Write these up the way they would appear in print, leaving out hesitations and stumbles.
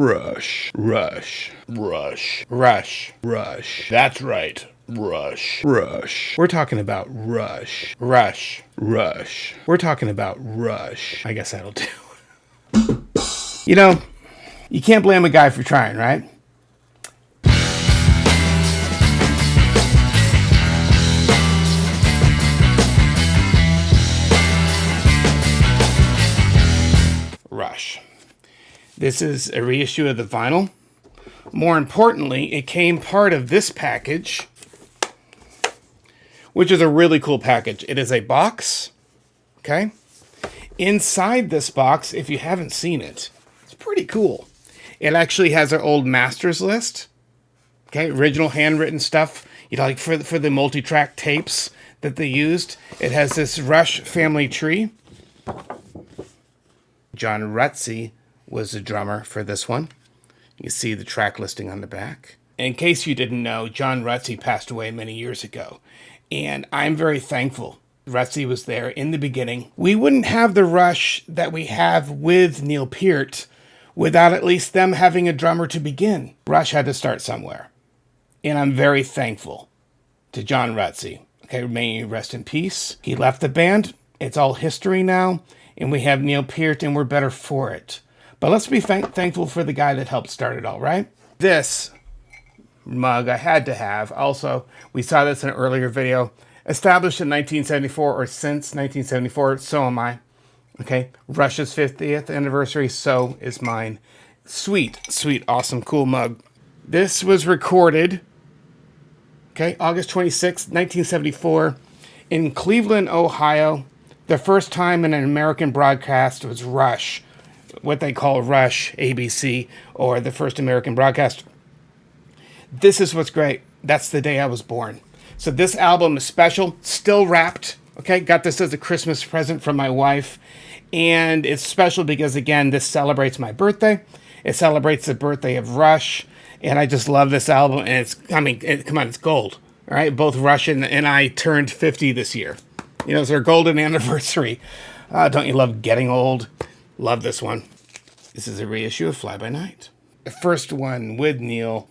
Rush, rush, rush, rush, rush. That's right. Rush, rush. We're talking about rush, rush, rush. We're talking about rush. I guess that'll do. You know, you can't blame a guy for trying, right? Rush. This is a reissue of the vinyl. More importantly, it came part of this package, which is a really cool package. It is a box, okay? Inside this box, if you haven't seen it, it's pretty cool. It actually has our old masters list, okay? Original handwritten stuff, you know, like for the multi-track tapes that they used. It has this Rush family tree. John Rutsey was the drummer for this one. You see the track listing on the back. In case you didn't know, John Rutsey passed away many years ago. And I'm very thankful Rutsey was there in the beginning. We wouldn't have the Rush that we have with Neil Peart without at least them having a drummer to begin. Rush had to start somewhere. And I'm very thankful to John Rutsey. Okay, may he rest in peace. He left the band. It's all history now. And we have Neil Peart, and we're better for it. But let's be thankful for the guy that helped start it all, right? This mug I had to have. Also, we saw this in an earlier video. Established in 1974, or since 1974, so am I. Okay, Rush's 50th anniversary, so is mine. Sweet, sweet, awesome, cool mug. This was recorded, okay, August 26, 1974, in Cleveland, Ohio. The first time in an American broadcast was Rush, what they call Rush, ABC, or the first American broadcast. This is what's great. That's the day I was born. So this album is special, still wrapped, okay? Got this as a Christmas present from my wife. And it's special because, again, this celebrates my birthday. It celebrates the birthday of Rush. And I just love this album. And it's, I mean, come on, it's gold, all right? Both Rush and I turned 50 this year. You know, it's our golden anniversary. Don't you love getting old? Love this one. This is a reissue of Fly By Night. The first one with Neil.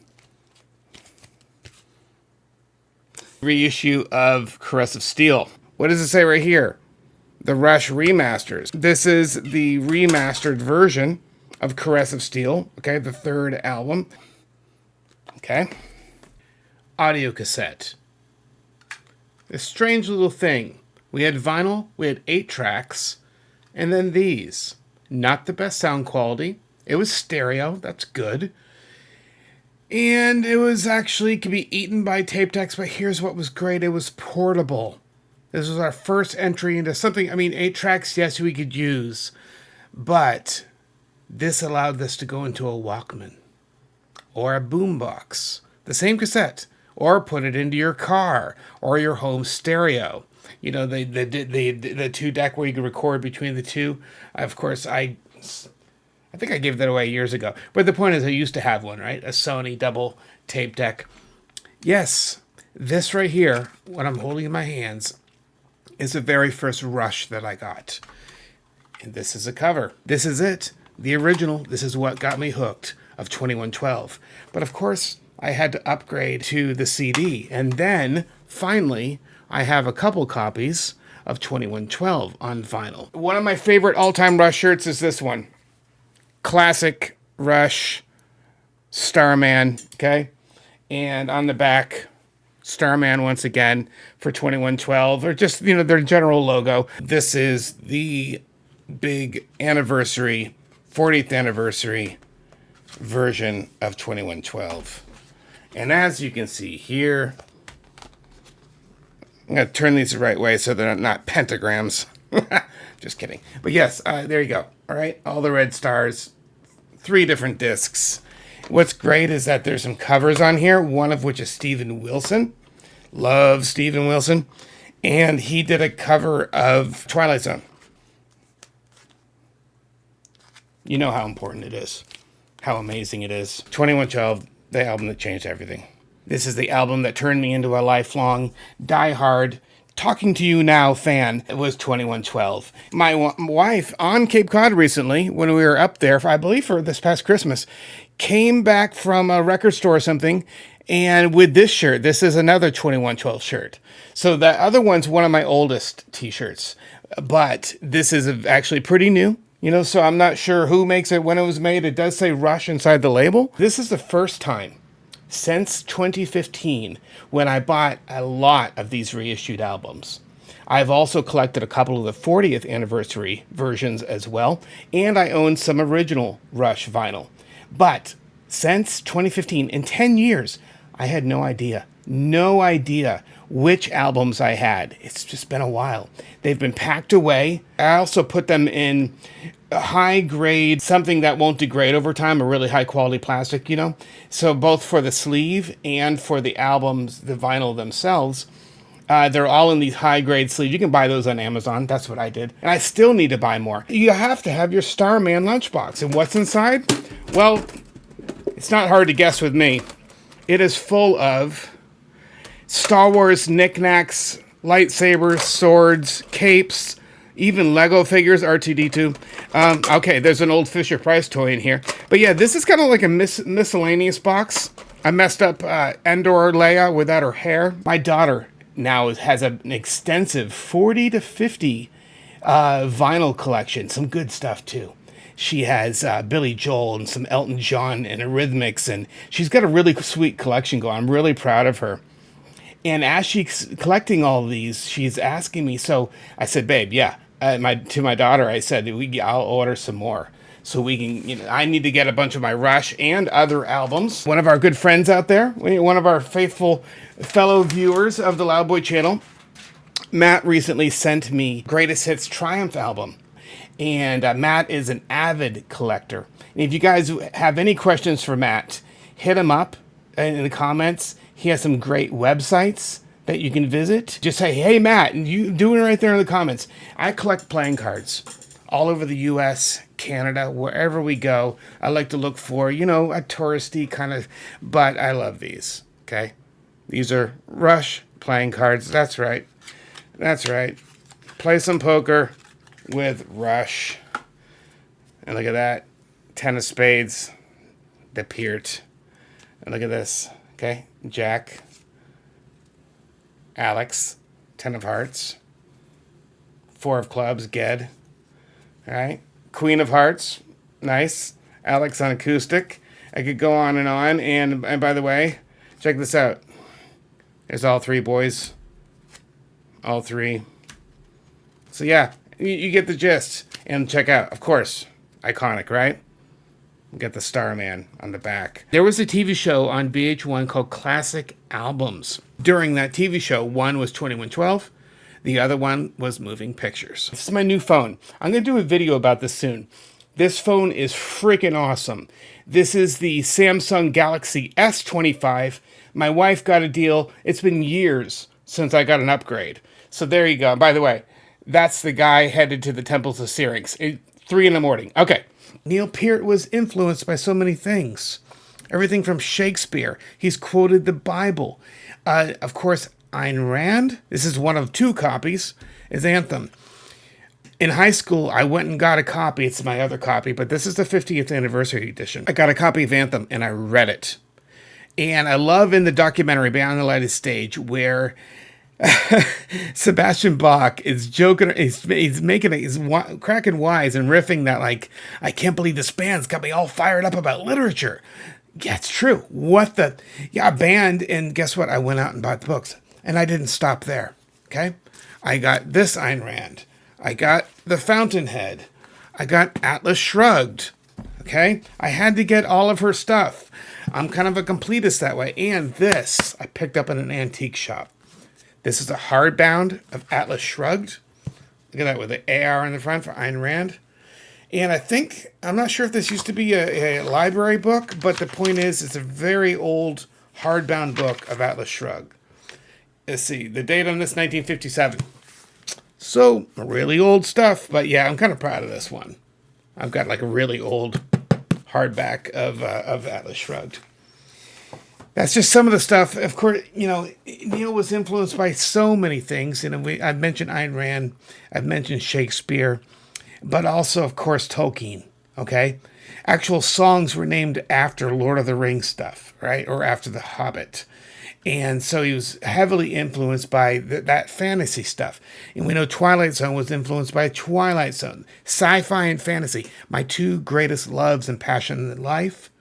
Reissue of Caress of Steel. What does it say right here? The Rush remasters. This is the remastered version of Caress of Steel. Okay, the third album. Okay. Audio cassette. This strange little thing. We had vinyl, we had 8 tracks, and then these. Not the best sound quality. It was stereo, that's good. And it was actually, could be eaten by tape decks, but here's what was great. It was portable. This was our first entry into something, I mean, 8 tracks, yes, we could use. But this allowed this to go into a Walkman or a boombox. The same cassette. Or put it into your car or your home stereo. You know, the 2 deck where you can record between the two. Of course, I think I gave that away years ago. But the point is, I used to have one, right? A Sony double tape deck. Yes, this right here, what I'm holding in my hands, is the very first Rush that I got. And this is a cover. This is it. The original. This is what got me hooked of 2112. But of course, I had to upgrade to the CD. And then, finally, I have a couple copies of 2112 on vinyl. One of my favorite all-time Rush shirts is this one. Classic Rush Starman, okay? And on the back, Starman once again for 2112, or just, you know, their general logo. This is the big anniversary, 40th anniversary version of 2112. And as you can see here, I'm going to turn these the right way so they're not pentagrams. Just kidding. But yes, there you go. All right, all the red stars, 3 different discs. What's great is that there's some covers on here, one of which is Steven Wilson. Love Steven Wilson. And he did a cover of Twilight Zone. You know how important it is, how amazing it is. 2112, the album that changed everything. This is the album that turned me into a lifelong, diehard talking to you now fan was 2112. My wife on Cape Cod recently, when we were up there, I believe for this past Christmas, came back from a record store or something, and with this shirt, this is another 2112 shirt. So the other one's one of my oldest t-shirts, but this is actually pretty new. So I'm not sure who makes it, when it was made. It does say Rush inside the label. This is the first time since 2015 when I bought a lot of these reissued albums. I've also collected a couple of the 40th anniversary versions as well, and I own some original Rush vinyl. But since 2015, in 10 years, I had no idea which albums I had. It's just been a while. They've been packed away. I also put them in a high grade, something that won't degrade over time, a really high quality plastic, So both for the sleeve and for the albums, the vinyl themselves, they're all in these high grade sleeves. You can buy those on Amazon. That's what I did. And I still need to buy more. You have to have your Starman lunchbox. And what's inside? Well, it's not hard to guess with me. It is full of Star Wars knickknacks, lightsabers, swords, capes, even Lego figures, R2-D2. Okay, there's an old Fisher-Price toy in here. But yeah, this is kind of like a miscellaneous box. I messed up Endor Leia without her hair. My daughter now has an extensive 40 to 50 vinyl collection. Some good stuff, too. She has Billy Joel and some Elton John and Eurythmics, and she's got a really sweet collection going. I'm really proud of her. And as she's collecting all of these, she's asking me. So I said, babe, yeah. To my daughter, I said, I'll order some more. So we can, I need to get a bunch of my Rush and other albums. One of our good friends out there, one of our faithful fellow viewers of the Loudboy channel, Matt recently sent me Greatest Hits Triumph album. And Matt is an avid collector. And if you guys have any questions for Matt, hit him up in the comments. He has some great websites that you can visit. Just say, hey, Matt, and you do it right there in the comments. I collect playing cards all over the U.S., Canada, wherever we go. I like to look for, a touristy kind of, but I love these, okay? These are Rush playing cards. That's right. Play some poker with Rush. And look at that. 10 of spades. The Peart. And look at this. Okay. Jack. Alex. 10 of hearts. 4 of clubs. Ged. All right. Queen of hearts. Nice. Alex on acoustic. I could go on. And by the way, check this out. There's all 3 boys. All 3. So yeah. You get the gist. And check out, of course, iconic, right? We got the Starman on the back. There was a TV show on VH1 called Classic Albums. During that TV show, one was 2112. The other one was Moving Pictures. This is my new phone. I'm going to do a video about this soon. This phone is freaking awesome. This is the Samsung Galaxy S25. My wife got a deal. It's been years since I got an upgrade. So there you go. By the way, that's the guy headed to the temples of Syrinx. 3 a.m. Okay. Neil Peart was influenced by so many things. Everything from Shakespeare. He's quoted the Bible. Of course, Ayn Rand. This is one of 2 copies. Is Anthem. In high school, I went and got a copy. It's my other copy, but this is the 50th anniversary edition. I got a copy of Anthem, and I read it. And I love in the documentary Beyond the Lighted Stage where Sebastian Bach is joking, he's cracking wise and riffing that, like, I can't believe this band's got me all fired up about literature. Yeah, it's true. A band, and guess what? I went out and bought the books, and I didn't stop there, okay? I got this Ayn Rand. I got The Fountainhead. I got Atlas Shrugged, okay? I had to get all of her stuff. I'm kind of a completist that way. And this, I picked up in an antique shop. This is a hardbound of Atlas Shrugged. Look at that with the AR in the front for Ayn Rand. And I'm not sure if this used to be a library book, but the point is it's a very old hardbound book of Atlas Shrugged. Let's see, the date on this, 1957. So, really old stuff, but yeah, I'm kind of proud of this one. I've got like a really old hardback of Atlas Shrugged. That's just some of the stuff. Of course, you know, Neil was influenced by so many things. You know, I've mentioned Ayn Rand, I've mentioned Shakespeare, but also, of course, Tolkien. Okay, actual songs were named after Lord of the Rings stuff, right, or after The Hobbit, and so he was heavily influenced by that fantasy stuff. And we know Twilight Zone was influenced by Twilight Zone, sci-fi and fantasy, my two greatest loves and passions in life.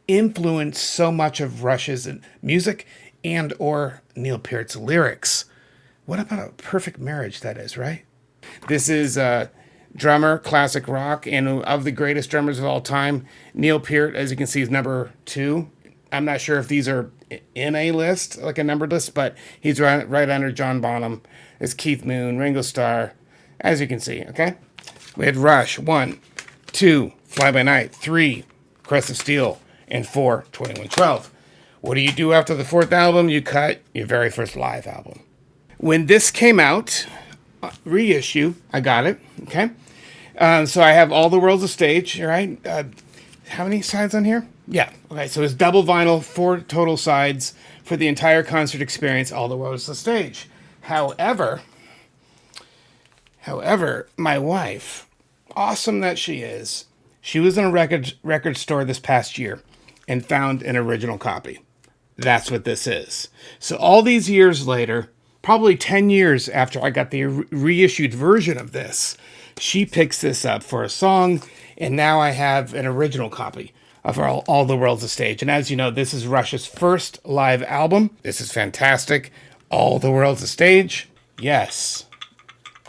Influenced so much of Rush's music and or Neil Peart's lyrics. What about a perfect marriage that is, right? This is a drummer, classic rock, and of the greatest drummers of all time, Neil Peart, as you can see, is number 2. I'm not sure if these are in a list, like a numbered list, but he's right under John Bonham. There's Keith Moon, Ringo Starr, as you can see, okay? We had Rush, 1, 2, Fly By Night, 3, Crest of Steel, and 4, 2112. What do you do after the 4th album? You cut your very first live album. When this came out, reissue, I got it, okay? So I have All the World's a Stage, right? How many sides on here? Yeah, okay, so it's double vinyl, 4 total sides for the entire concert experience, All the World's a Stage. However, my wife, awesome that she is, she was in a record store this past year and found an original copy. That's what this is. So all these years later, probably 10 years after I got the reissued version of this, she picks this up for a song, and now I have an original copy of All the World's a Stage. And as you know, this is Rush's first live album. This is fantastic. All the World's a Stage. Yes.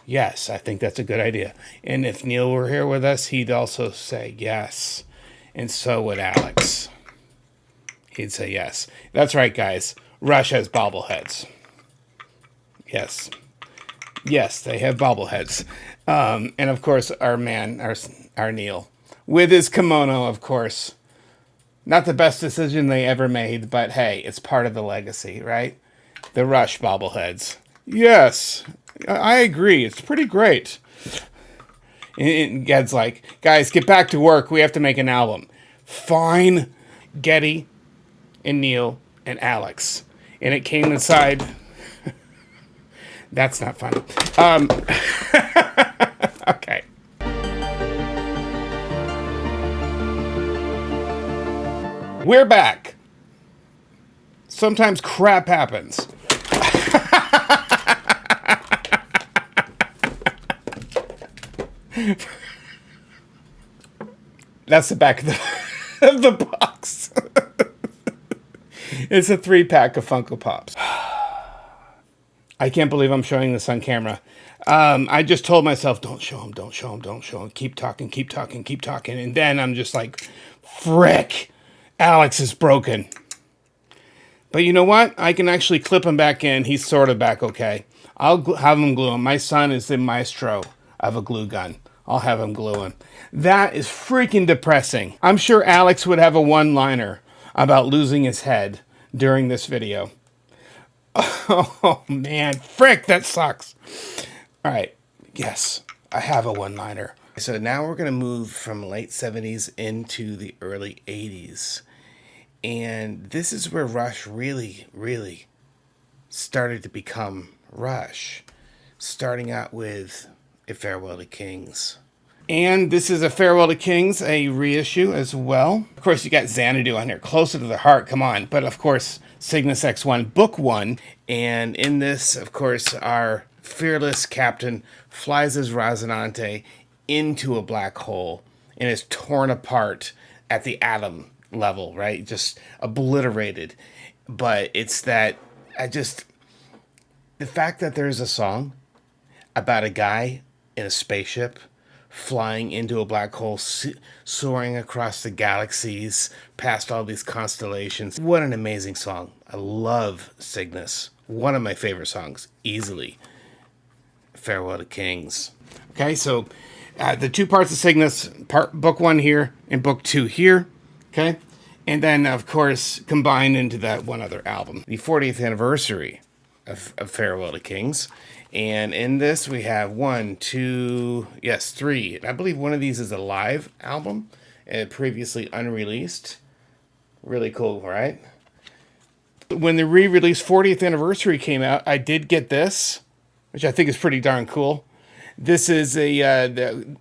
Yes, I think that's a good idea. And if Neil were here with us, he'd also say yes. And so would Alex. He'd say yes. That's right, guys. Rush has bobbleheads. Yes. Yes, they have bobbleheads. And of course, our man, our Neil, with his kimono, of course. Not the best decision they ever made, but hey, it's part of the legacy, right? The Rush bobbleheads. Yes, I agree. It's pretty great. And Ged's like, guys, get back to work. We have to make an album. Fine. Geddy and Neil and Alex. And it came inside. That's not funny. Okay. We're back. Sometimes crap happens. That's the back of the box. It's a 3-pack of Funko Pops. I can't believe I'm showing this on camera. I just told myself, don't show him, don't show him, don't show him. Keep talking, keep talking, keep talking. And then I'm just like, frick, Alex is broken. But you know what? I can actually clip him back in. He's sort of back okay. I'll have him glue him. My son is the maestro of a glue gun. I'll have him glue him. That is freaking depressing. I'm sure Alex would have a one-liner about losing his head during this video. Oh, man. Frick, that sucks. All right. Yes, I have a one-liner. So now we're going to move from late 70s into the early 80s. And this is where Rush really, really started to become Rush. Starting out with A Farewell to Kings. And this is A Farewell to Kings, a reissue as well. Of course, you got Xanadu on here, closer to the heart, come on. But of course, Cygnus X-1, Book 1. And in this, of course, our fearless captain flies as Rosinante into a black hole and is torn apart at the atom level, right? Just obliterated. But it's that, the fact that there's a song about a guy in a spaceship flying into a black hole, soaring across the galaxies, past all these constellations. What an amazing song. I love Cygnus. One of my favorite songs, easily. Farewell to Kings. Okay, so the 2 parts of Cygnus, book 1 here and book 2 here. Okay, and then, of course, combined into that one other album. The 40th anniversary of Farewell to Kings. And in this, we have 1, 2, yes, 3. I believe one of these is a live album, previously unreleased. Really cool, right? When the re-release 40th anniversary came out, I did get this, which I think is pretty darn cool. This is the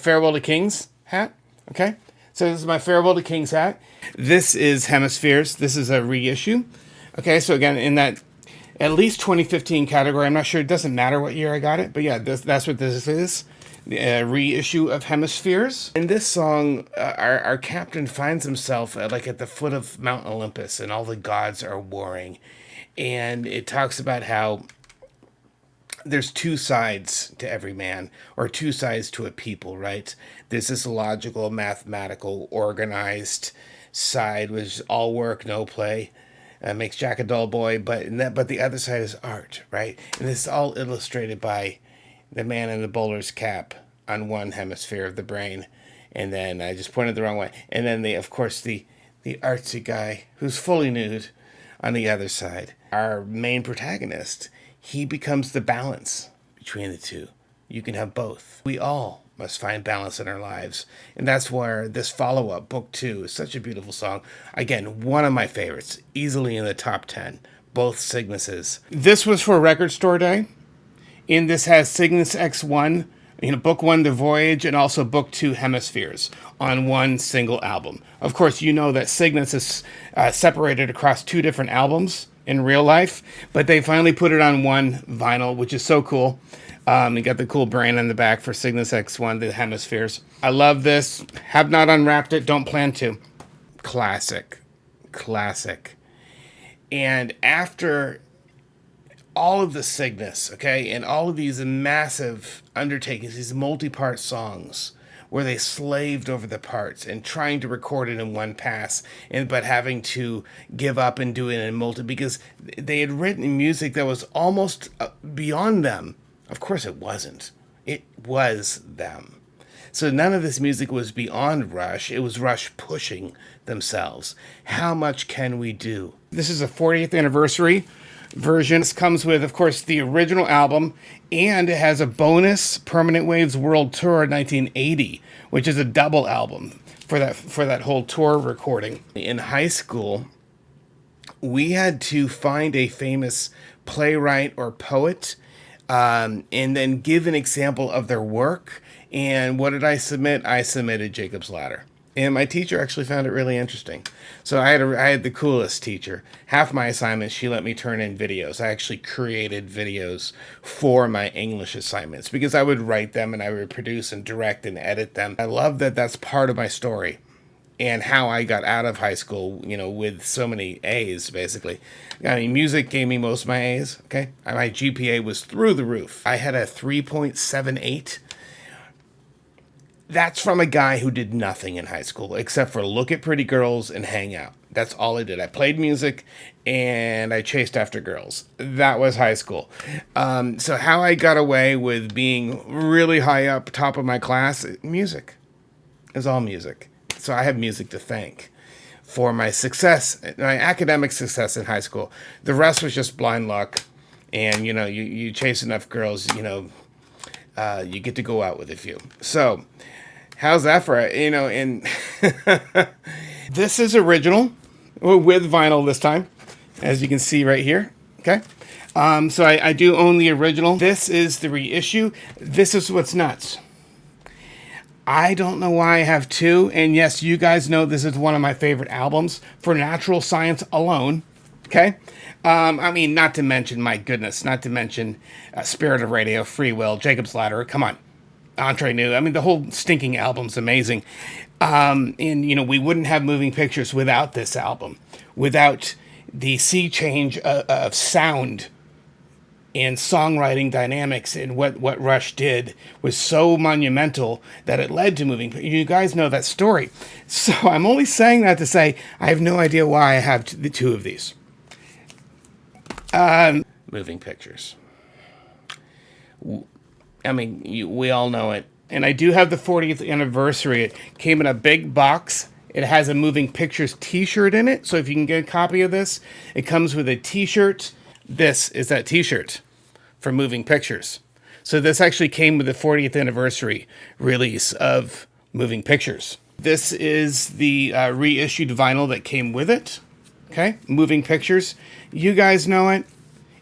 Farewell to Kings hat. Okay, so this is my Farewell to Kings hat. This is Hemispheres. This is a reissue. Okay, so again, in that at least 2015 category, I'm not sure. It doesn't matter what year I got it, but yeah, that's what this is. The reissue of Hemispheres. In this song, our captain finds himself like at the foot of Mount Olympus, and all the gods are warring, and it talks about how there's two sides to every man, or two sides to a people, right? There's this logical, mathematical, organized side, which is all work, no play. Makes Jack a dull boy, but the other side is art, right? And it's all illustrated by the man in the bowler's cap on one hemisphere of the brain, and then I just pointed the wrong way. And then the artsy guy who's fully nude on the other side. Our main protagonist, he becomes the balance between the two. You can have both. We all must find balance in our lives. And that's where this follow-up, Book 2, is such a beautiful song. Again, one of my favorites, easily in the top 10, both Cygnuses. This was for Record Store Day, and this has Cygnus X-1, Book 1, The Voyage, and also Book 2, Hemispheres, on one single album. Of course, you know that Cygnus is separated across two different albums in real life, but they finally put it on one vinyl, which is so cool. You got the cool brain on the back for Cygnus X-1, the Hemispheres. I love this. Have not unwrapped it. Don't plan to. Classic. And after all of the Cygnus, okay, and all of these massive undertakings, these multi-part songs, where they slaved over the parts and trying to record it in one pass, but having to give up and do it in multi, because they had written music that was almost beyond them. Of course it wasn't. It was them. So none of this music was beyond Rush. It was Rush pushing themselves. How much can we do? This is a 40th anniversary version. This comes with, of course, the original album, and it has a bonus Permanent Waves World Tour 1980, which is a double album for that whole tour recording. In high school, we had to find a famous playwright or poet, and then give an example of their work. And what did I submit? I submitted Jacob's Ladder. And my teacher actually found it really interesting. So I had the coolest teacher. Half my assignments, she let me turn in videos. I actually created videos for my English assignments because I would write them and I would produce and direct and edit them. I love that that's part of my story and how I got out of high school, with so many A's, basically. I mean, music gave me most of my A's, okay? My GPA was through the roof. I had a 3.78. That's from a guy who did nothing in high school except for look at pretty girls and hang out. That's all I did. I played music and I chased after girls. That was high school. So how I got away with being really high up, top of my class, music. It was all music. So I have music to thank for my success, my academic success in high school. The rest was just blind luck. And, you chase enough girls, you get to go out with a few. So how's that for and this is original with vinyl this time, as you can see right here. Okay. So I do own the original. This is the reissue. This is what's nuts. I don't know why I have two. And yes, you guys know this is one of my favorite albums for natural science alone. Okay. Not to mention, my goodness, Spirit of Radio, Free Will, Jacob's Ladder. Come on. Entre Nous. The whole stinking album's amazing. And we wouldn't have Moving Pictures without this album, without the sea change of sound and songwriting dynamics. And what Rush did was so monumental that it led to Moving Pictures. You guys know that story. So I'm only saying that to say I have no idea why I have the two of these. Moving Pictures. We all know it. And I do have the 40th anniversary. It came in a big box. It has a Moving Pictures t-shirt in it. So if you can get a copy of this, it comes with a t-shirt. This is that t-shirt for Moving Pictures. So this actually came with the 40th anniversary release of Moving Pictures. This is the reissued vinyl that came with it. Okay, Moving Pictures. You guys know it.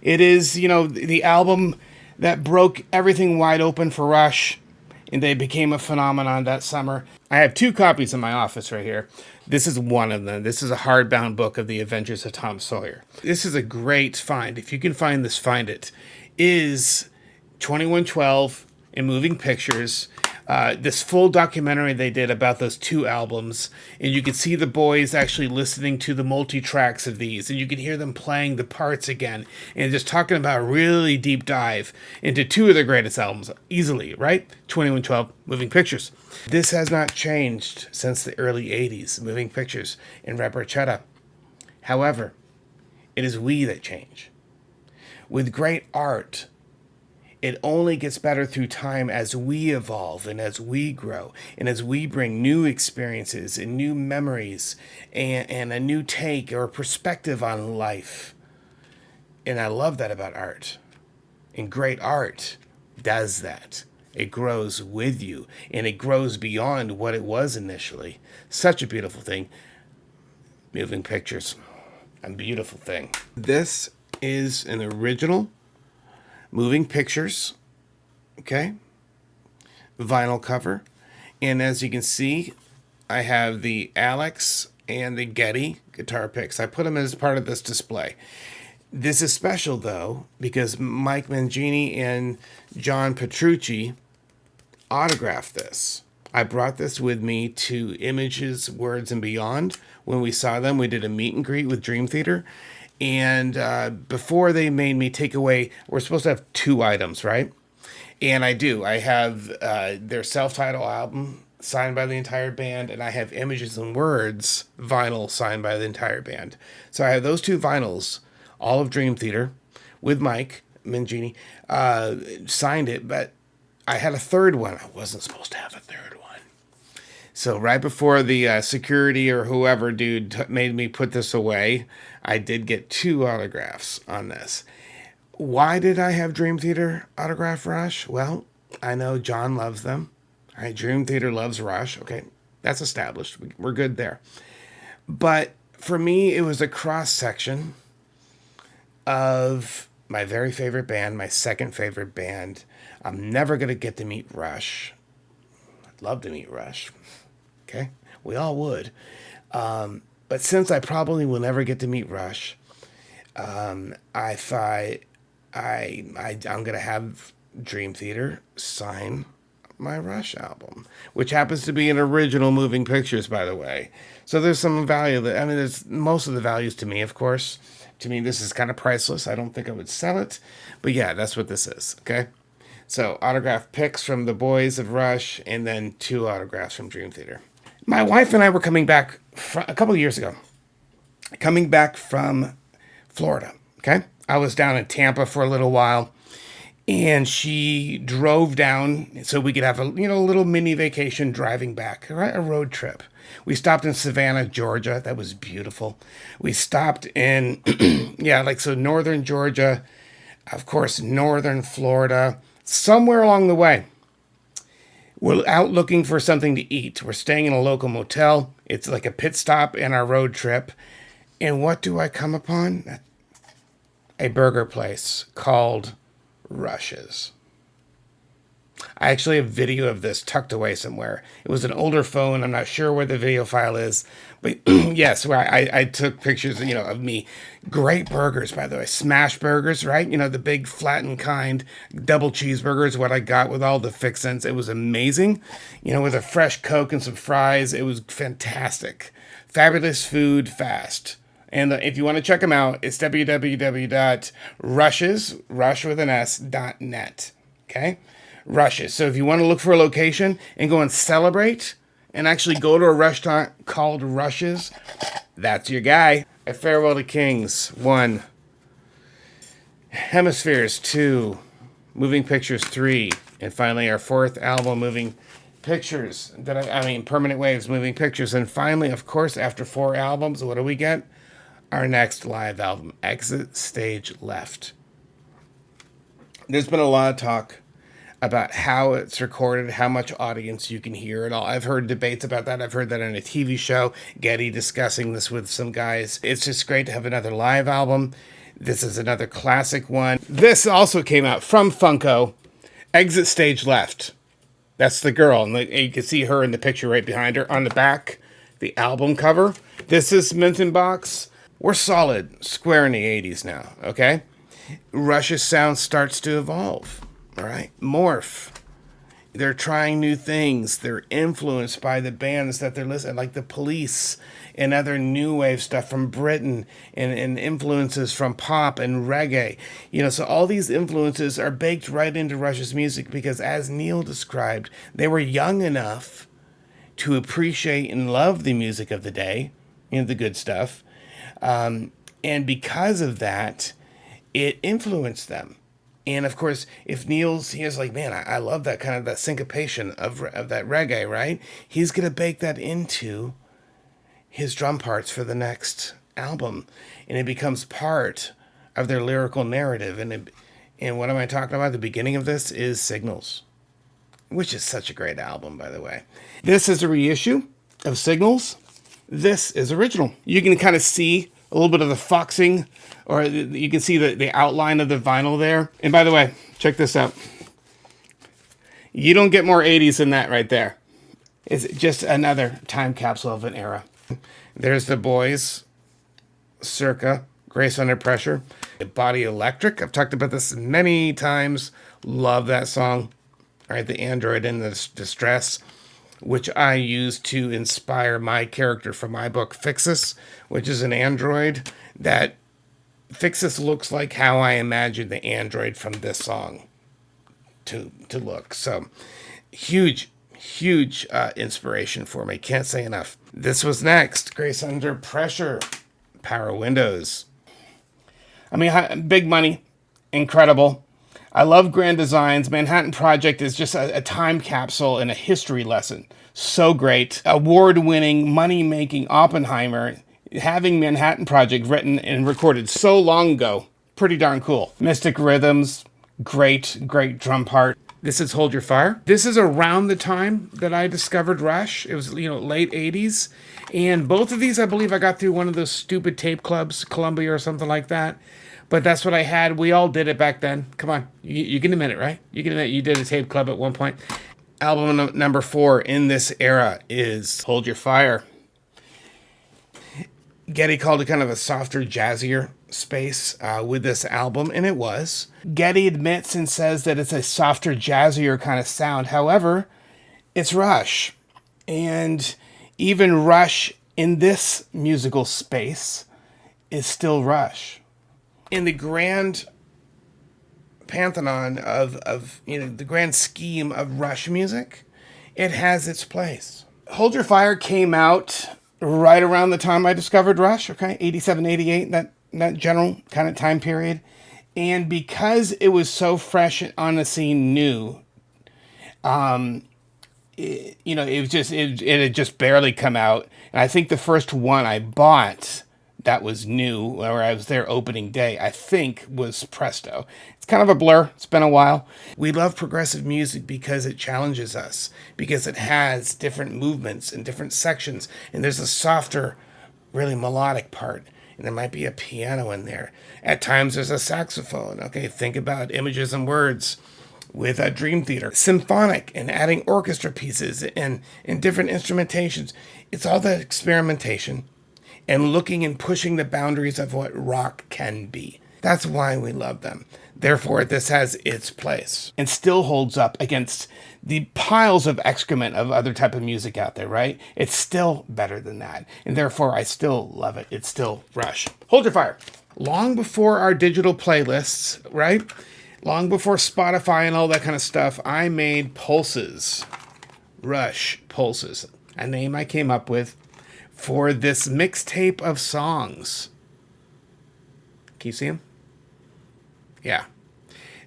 It is, the album that broke everything wide open for Rush, and they became a phenomenon that summer. I have 2 copies in my office right here. This is one of them. This is a hardbound book of The Adventures of Tom Sawyer. This is a great find. If you can find this, find it. Is 2112 in Moving Pictures. This full documentary they did about those 2 albums, and you could see the boys actually listening to the multi-tracks of these, and you could hear them playing the parts again, and just talking about a really deep dive into 2 of their greatest albums, easily, right? 2112, Moving Pictures. This has not changed since the early 80s, Moving Pictures and Reperchetta. However, it is we that change. With great art, it only gets better through time as we evolve and as we grow and as we bring new experiences and new memories and a new take or perspective on life. And I love that about art. And great art does that. It grows with you and it grows beyond what it was initially. Such a beautiful thing. Moving Pictures. A beautiful thing. This is an original Moving Pictures, okay, vinyl cover. And as you can see, I have the Alex and the Getty guitar picks. I put them as part of this display. This is special, though, because Mike Mangini and John Petrucci autographed this. I brought this with me to Images, Words, and Beyond. When we saw them, we did a meet and greet with Dream Theater. And before they made me take away, we're supposed to have 2 items, right? And I do. I have their self-titled album signed by the entire band, and I have Images and Words vinyl signed by the entire band. So I have those 2 vinyls, all of Dream Theater, with Mike Mangini, signed it, but I had a 3rd one. I wasn't supposed to have a 3rd one. So right before the security or whoever dude made me put this away, I did get 2 autographs on this. Why did I have Dream Theater autograph Rush? Well, I know John loves them. All right, Dream Theater loves Rush. Okay, that's established. We're good there. But for me, it was a cross-section of my very favorite band, my second favorite band. I'm never going to get to meet Rush. I'd love to meet Rush. Okay, we all would. But since I probably will never get to meet Rush, I thought I'm going to have Dream Theater sign my Rush album, which happens to be an original Moving Pictures, by the way. So there's some value that, there's most of the values to me, of course. To me, this is kind of priceless. I don't think I would sell it, but yeah, that's what this is. Okay. So autograph pics from the boys of Rush, and then 2 autographs from Dream Theater. My wife and I were coming back a couple of years ago, coming back from Florida, okay? I was down in Tampa for a little while, and she drove down so we could have a little mini vacation driving back, right? A road trip. We stopped in Savannah, Georgia. That was beautiful. We stopped in, northern Georgia, of course, northern Florida, somewhere along the way. We're out looking for something to eat. We're staying in a local motel. It's like a pit stop in our road trip. And what do I come upon? A burger place called Rush's. I actually have video of this tucked away somewhere. It was an older phone. I'm not sure where the video file is. But yes, where I took pictures, of me. Great burgers, by the way. Smash burgers, right? The big flattened kind. Double cheeseburgers, what I got with all the fixins. It was amazing. With a fresh Coke and some fries. It was fantastic. Fabulous food, fast. And if you want to check them out, it's www.rush's.net. Okay? Rush's. So if you want to look for a location and go and celebrate and actually go to a restaurant called Rush's, that's your guy. A Farewell to Kings, 1. Hemispheres, 2. Moving Pictures, 3. And finally, our 4th album, Moving Pictures. Permanent Waves, Moving Pictures. And finally, of course, after 4 albums, what do we get? Our next live album, Exit Stage Left. There's been a lot of talk about how it's recorded, how much audience you can hear and all. I've heard debates about that. I've heard that on a TV show, Getty discussing this with some guys. It's just great to have another live album. This is another classic one. This also came out from Funko. Exit Stage Left. That's the girl. And you can see her in the picture right behind her on the back, the album cover. This is Mint in Box. We're solid square in the 80s now, okay? Rush's sound starts to evolve, all right? Morph. They're trying new things. They're influenced by the bands that they're listening, like the Police and other new wave stuff from Britain and influences from pop and reggae. So all these influences are baked right into Rush's music because, as Neil described, they were young enough to appreciate and love the music of the day, the good stuff. And because of that, it influenced them. And of course, if he's like, man, I love that kind of that syncopation of that reggae, right? He's going to bake that into his drum parts for the next album. And it becomes part of their lyrical narrative. And what am I talking about? The beginning of this is Signals, which is such a great album, by the way. This is a reissue of Signals. This is original. You can kind of see a little bit of the foxing, or you can see the outline of the vinyl there. And by the way, check this out. You don't get more 80s than that right there. It's just another time capsule of an era. There's the Boys, circa Grace Under Pressure. Body Electric. I've talked about this many times. Love that song. All right, the Android in the Distress, which I used to inspire my character from my book, Fixus, which is an android that Fixus looks like how I imagined the android from this song to look. So huge inspiration for me. Can't say enough. This was next. Grace Under Pressure. Power Windows. I mean, big money. Incredible. I love grand designs. Manhattan Project is just a time capsule and a history lesson. So great. Award-winning, money-making Oppenheimer. Having Manhattan Project written and recorded so long ago. Pretty darn cool. Mystic Rhythms. Great drum part. This is Hold Your Fire. This is around the time that I discovered Rush. It was, late 80s. And both of these, I believe I got through one of those stupid tape clubs, Columbia or something like that. But that's what I had. We all did it back then. Come on. You can admit it, right? You can admit you did a tape club at one point. Album number 4 in this era is Hold Your Fire. Getty called it kind of a softer, jazzier space with this album, and it was. Getty admits and says that it's a softer, jazzier kind of sound. However, it's Rush. And even Rush in this musical space is still Rush. In the grand pantheon of the grand scheme of Rush music, it has its place. Hold Your Fire came out right around the time I discovered Rush, okay? 87, 88, that general kind of time period. And because it was so fresh on the scene new, it had just barely come out. And I think the first one I bought that was new, or I was there opening day, I think was Presto. It's kind of a blur. It's been a while. We love progressive music because it challenges us, because it has different movements and different sections, and there's a softer, really melodic part, and there might be a piano in there. At times there's a saxophone. Okay, think about Images and Words with a Dream Theater. Symphonic, and adding orchestra pieces and different instrumentations. It's all that experimentation and looking and pushing the boundaries of what rock can be. That's why we love them. Therefore, this has its place and still holds up against the piles of excrement of other type of music out there, right? It's still better than that. And therefore, I still love it. It's still Rush. Hold Your Fire. Long before our digital playlists, right? Long before Spotify and all that kind of stuff, I made Pulses. Rush Pulses. A name I came up with for this mixtape of songs. Can you see them? Yeah.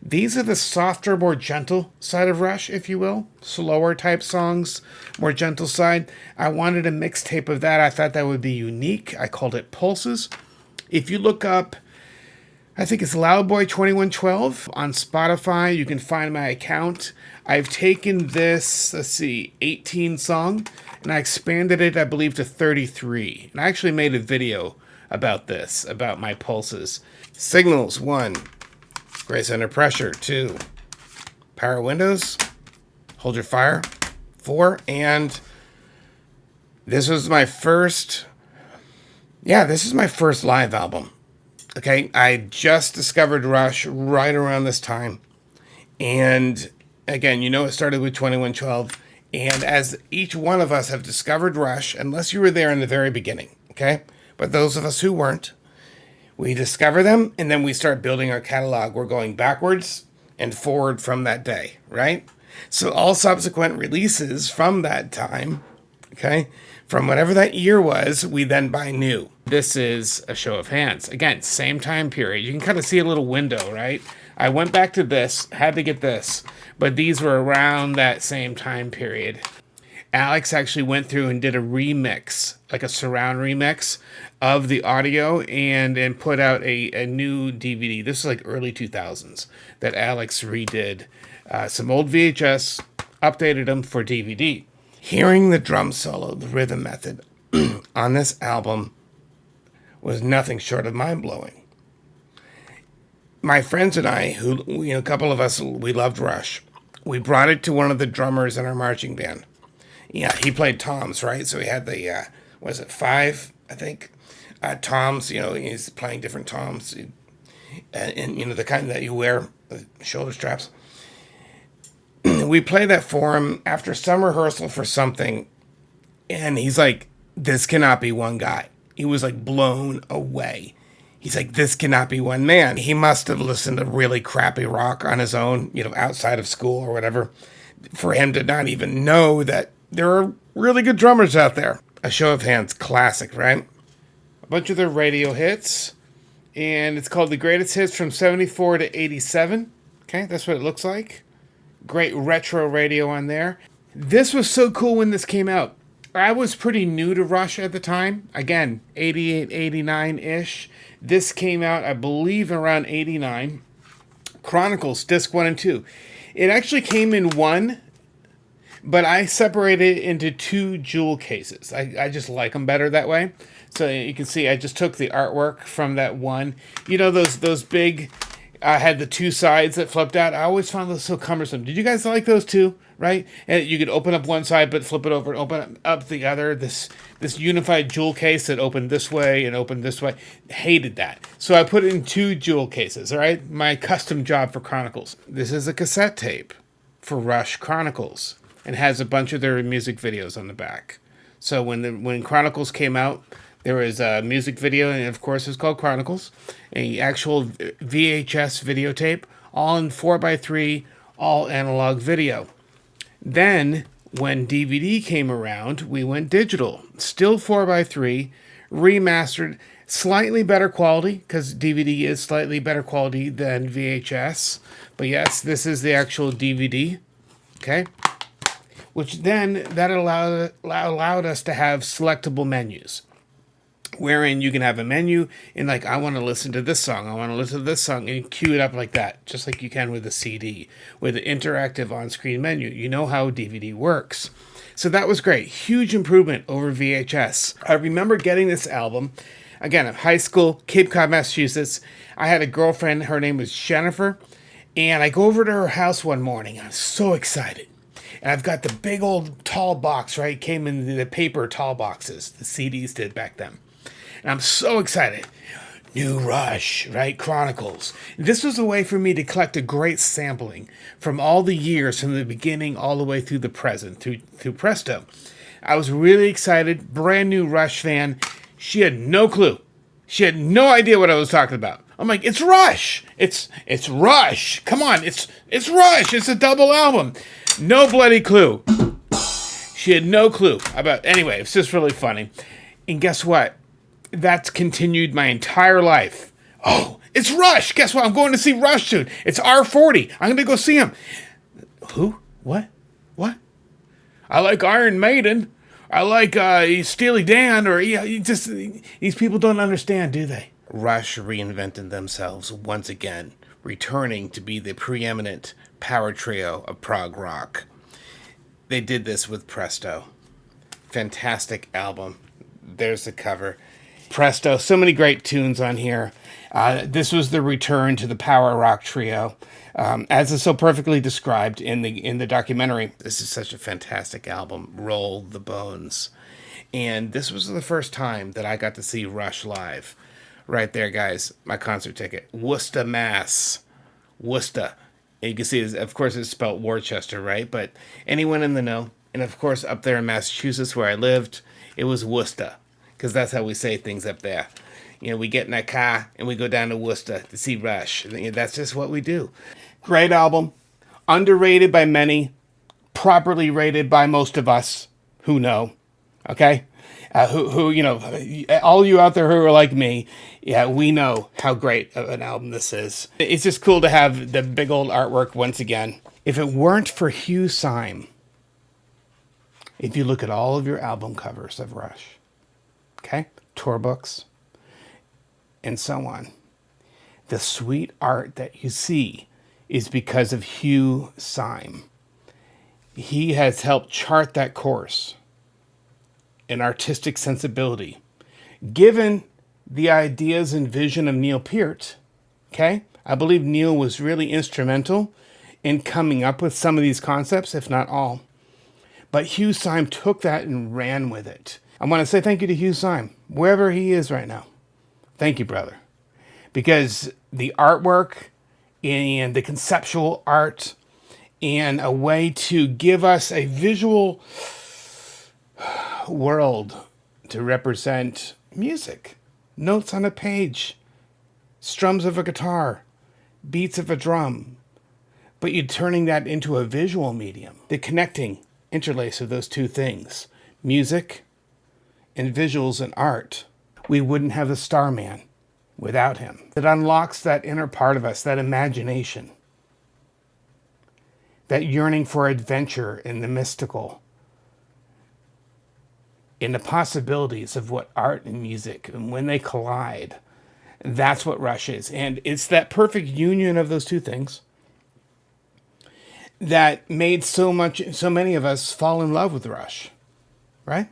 These are the softer, more gentle side of Rush, if you will. Slower type songs, more gentle side. I wanted a mixtape of that. I thought that would be unique. I called it Pulses. If you look up I think it's Loudboy2112 on Spotify. You can find my account. I've taken this, let's see, 18 song, and I expanded it, I believe, to 33. And I actually made a video about this, about my pulses. Signals, 1. Grace under pressure, 2. Power windows, hold your fire, 4. And this was my first, this is my first live album. Okay, I just discovered Rush right around this time. And again, it started with 2112. And as each one of us have discovered Rush, unless you were there in the very beginning, okay? But those of us who weren't, we discover them and then we start building our catalog. We're going backwards and forward from that day, right? So all subsequent releases from that time, okay, from whatever that year was, we then buy new. This is a show of hands. Again, same time period. You can kind of see a little window, right? I went back to this, had to get this, but these were around that same time period. Alex actually went through and did a remix, like a surround remix of the audio and put out a new DVD. This is like early 2000s that Alex redid. Some old VHS, updated them for DVD. Hearing the drum solo, the rhythm method on this album was nothing short of mind-blowing. My friends and I, a couple of us, we loved Rush. We brought it to one of the drummers in our marching band. Yeah, he played toms, right? So he had the, 5, I think, toms, he's playing different toms. And the kind that you wear, the shoulder straps. We played that for him after some rehearsal for something, and he's like, this cannot be one guy. He was like blown away. He's like, this cannot be one man. He must have listened to really crappy rock on his own, outside of school or whatever, for him to not even know that there are really good drummers out there. A Show of Hands, classic, right? A bunch of their radio hits, and it's called The Greatest Hits from 74 to 87. Okay, that's what it looks like. Great retro radio on there. This was so cool when this came out. I was pretty new to Rush at the time. Again, 88, 89-ish. This came out, I believe, around 89. Chronicles, disc 1 and 2. It actually came in one, but I separated it into 2 jewel cases. I just like them better that way. So you can see I just took the artwork from that one. Those big... I had the 2 sides that flipped out. I always found those so cumbersome. Did you guys like those too? Right? And you could open up one side, but flip it over and open up the other. This unified jewel case that opened this way and opened this way. Hated that. So I put it in 2 jewel cases. All right? My custom job for Chronicles. This is a cassette tape for Rush Chronicles and has a bunch of their music videos on the back. So when Chronicles came out, there was a music video, and of course it was called Chronicles, an actual VHS videotape, all in 4x3, all analog video. Then, when DVD came around, we went digital. Still 4x3, remastered, slightly better quality, because DVD is slightly better quality than VHS. But yes, this is the actual DVD, okay? Which then, that allowed us to have selectable menus, wherein you can have a menu and like, I want to listen to this song, I want to listen to this song, and cue it up like that, just like you can with a CD, with an interactive on-screen menu. You know how DVD works. So that was great. Huge improvement over VHS. I remember getting this album, again, in high school, Cape Cod, Massachusetts. I had a girlfriend, her name was Jennifer, and I go over to her house one morning, and I'm so excited. And I've got the big old tall box, right? It came in the paper tall boxes, the CDs did back then. And I'm so excited. New Rush, right? Chronicles. This was a way for me to collect a great sampling from all the years, from the beginning all the way through the present, through Presto. I was really excited. Brand new Rush fan. She had no clue. She had no idea what I was talking about. I'm like, it's Rush. It's Rush. Come on, it's Rush. It's a double album. No bloody clue. She had no clue about. Anyway, it's just really funny. And guess what? That's continued my entire life. Oh, it's Rush. Guess what? I'm going to see Rush soon. It's R40. I'm going to go see him. Who? What? I like Iron Maiden. I like Steely Dan. Or these people don't understand, do they? Rush reinvented themselves once again, returning to be the preeminent power trio of prog rock. They did this with Presto. Fantastic album. There's the cover. Presto, so many great tunes on here. This was the return to the power rock trio, as is so perfectly described in the documentary. This is such a fantastic album, Roll the Bones. And this was the first time that I got to see Rush live. Right there, guys, my concert ticket. Worcester, Mass. Worcester. And you can see, of course, it's spelled Worcester, right? But anyone in the know, and of course, up there in Massachusetts where I lived, it was Worcester, because that's how we say things up there. You know, we get in a car and we go down to Worcester to see Rush. That's just what we do. Great album. Underrated by many. Properly rated by most of us who know. Okay? Who you know, all you out there who are like me, yeah, we know how great of an album this is. It's just cool to have the big old artwork once again. If it weren't for Hugh Syme, if you look at all of your album covers of Rush, okay, tour books, and so on, the sweet art that you see is because of Hugh Syme. He has helped chart that course an artistic sensibility. Given the ideas and vision of Neil Peart, okay, I believe Neil was really instrumental in coming up with some of these concepts, if not all. But Hugh Syme took that and ran with it. I want to say thank you to Hugh Syme, wherever he is right now. Thank you, brother. Because the artwork and the conceptual art and a way to give us a visual world to represent music, notes on a page, strums of a guitar, beats of a drum, but you're turning that into a visual medium. The connecting interlace of those two things, music and visuals and art. We wouldn't have the Starman without him. It unlocks that inner part of us, that imagination, that yearning for adventure in the mystical, in the possibilities of what art and music, and when they collide, that's what Rush is. And it's that perfect union of those two things that made so many of us fall in love with Rush, right?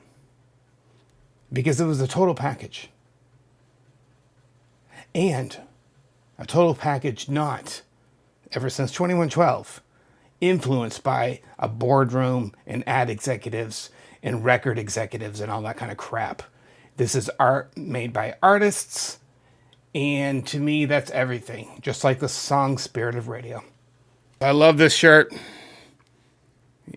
Because it was a total package. And a total package not, ever since 2112, influenced by a boardroom and ad executives and record executives and all that kind of crap. This is art made by artists, and to me, that's everything. Just like the song Spirit of Radio. I love this shirt.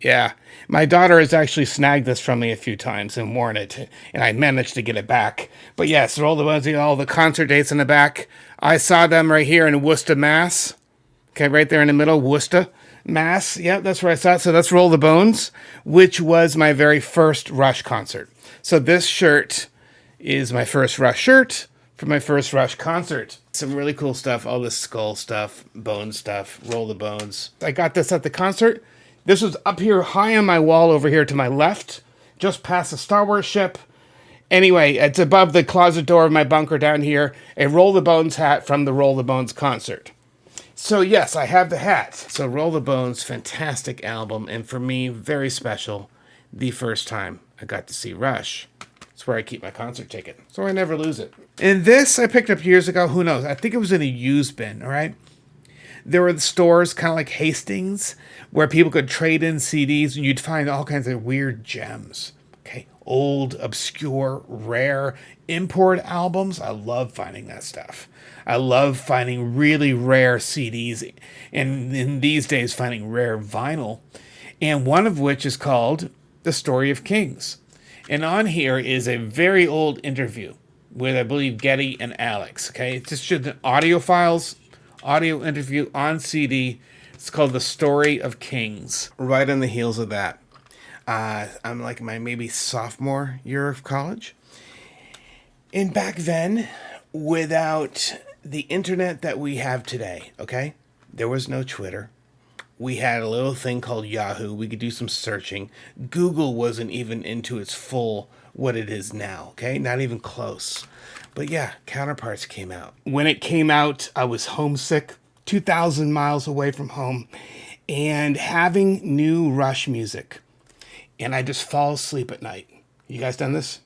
Yeah, my daughter has actually snagged this from me a few times and worn it, and I managed to get it back. But yes, all the concert dates in the back. I saw them right here in Worcester, Mass. Okay, right there in the middle, Worcester, Mass. Yeah, that's where I saw it. So that's Roll the Bones, which was my very first Rush concert. So this shirt is my first Rush shirt for my first Rush concert. Some really cool stuff, all this skull stuff, bone stuff, Roll the Bones. I got this at the concert. This was up here high on my wall over here to my left, just past the Star Wars ship. Anyway, it's above the closet door of my bunker down here, a Roll the Bones hat from the Roll the Bones concert. So yes, I have the hat. So Roll the Bones, fantastic album, and for me, very special. The first time I got to see Rush. It's where I keep my concert ticket, so I never lose it. And this I picked up years ago, who knows? I think it was in a used bin, all right? There were the stores, kind of like Hastings, where people could trade in CDs, and you'd find all kinds of weird gems. Okay, old, obscure, rare, import albums. I love finding that stuff. I love finding really rare CDs, and in these days, finding rare vinyl. And one of which is called The Story of Kings. And on here is a very old interview with, I believe, Getty and Alex. Okay, it's just an audio files. Audio interview on CD. It's called The Story of Kings. Right on the heels of that, I'm like my maybe sophomore year of college. And back then, without the internet that we have today, okay, there was no Twitter. We had a little thing called Yahoo. We could do some searching. Google wasn't even into its full what it is now, okay? Not even close. But yeah, Counterparts came out. When it came out, I was homesick, 2,000 miles away from home, and having new Rush music. And I just fall asleep at night. You guys done this?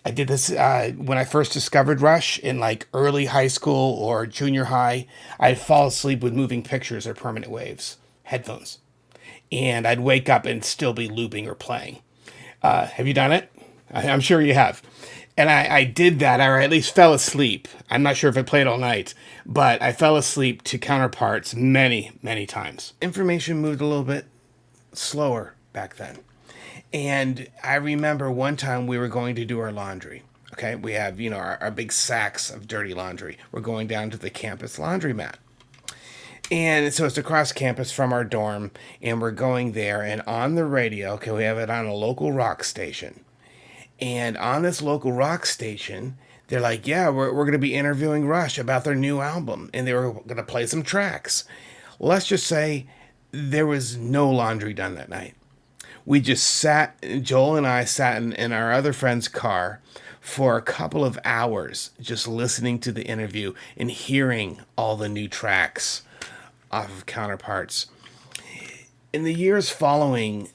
I did this when I first discovered Rush in like early high school or junior high. I'd fall asleep with moving pictures or permanent waves, headphones. And I'd wake up and still be looping or playing. Have you done it? I'm sure you have. And I did that, or at least fell asleep. I'm not sure if I played all night, but I fell asleep to Counterparts many, many times. Information moved a little bit slower back then. And I remember one time we were going to do our laundry. Okay, we have, our big sacks of dirty laundry. We're going down to the campus laundromat. And so it's across campus from our dorm, and we're going there, and on the radio, okay, we have it on a local rock station. And on this local rock station, they're like, yeah, we're going to be interviewing Rush about their new album, and they were going to play some tracks. Let's just say there was no laundry done that night. We just sat, Joel and I sat in our other friend's car for a couple of hours just listening to the interview and hearing all the new tracks off of Counterparts. In the years following,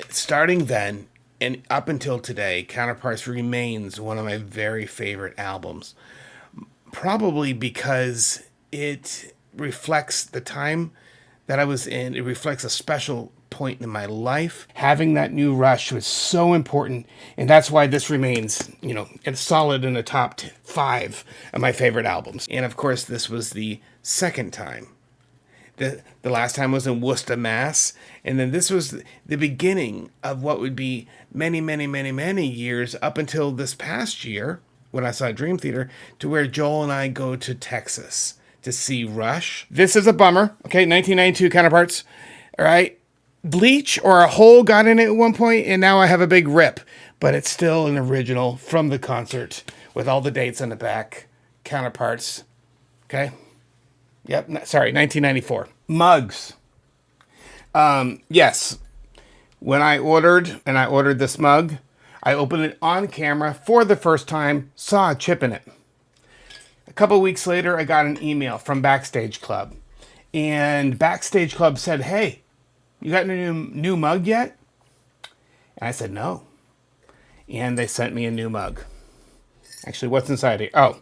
starting then and up until today, Counterparts remains one of my very favorite albums. Probably because it reflects the time that I was in. It reflects a special point in my life. Having that new Rush was so important, and that's why this remains, it's solid in the top 5 of my favorite albums. And of course, this was the second time. The last time was in Worcester, Mass, and then this was the beginning of what would be many, many, many, many years up until this past year when I saw Dream Theater, to where Joel and I go to Texas to see Rush. This is a bummer, okay, 1992 Counterparts, all right? Bleach or a hole got in it at one point, and now I have a big rip, but it's still an original from the concert with all the dates on the back. Counterparts, okay? Yep, sorry, 1994. Mugs. Yes, when I ordered this mug, I opened it on camera for the first time, saw a chip in it. A couple weeks later, I got an email from Backstage Club, and Backstage Club said, hey, you got a new mug yet? And I said, no. And they sent me a new mug. Actually, what's inside here? Oh,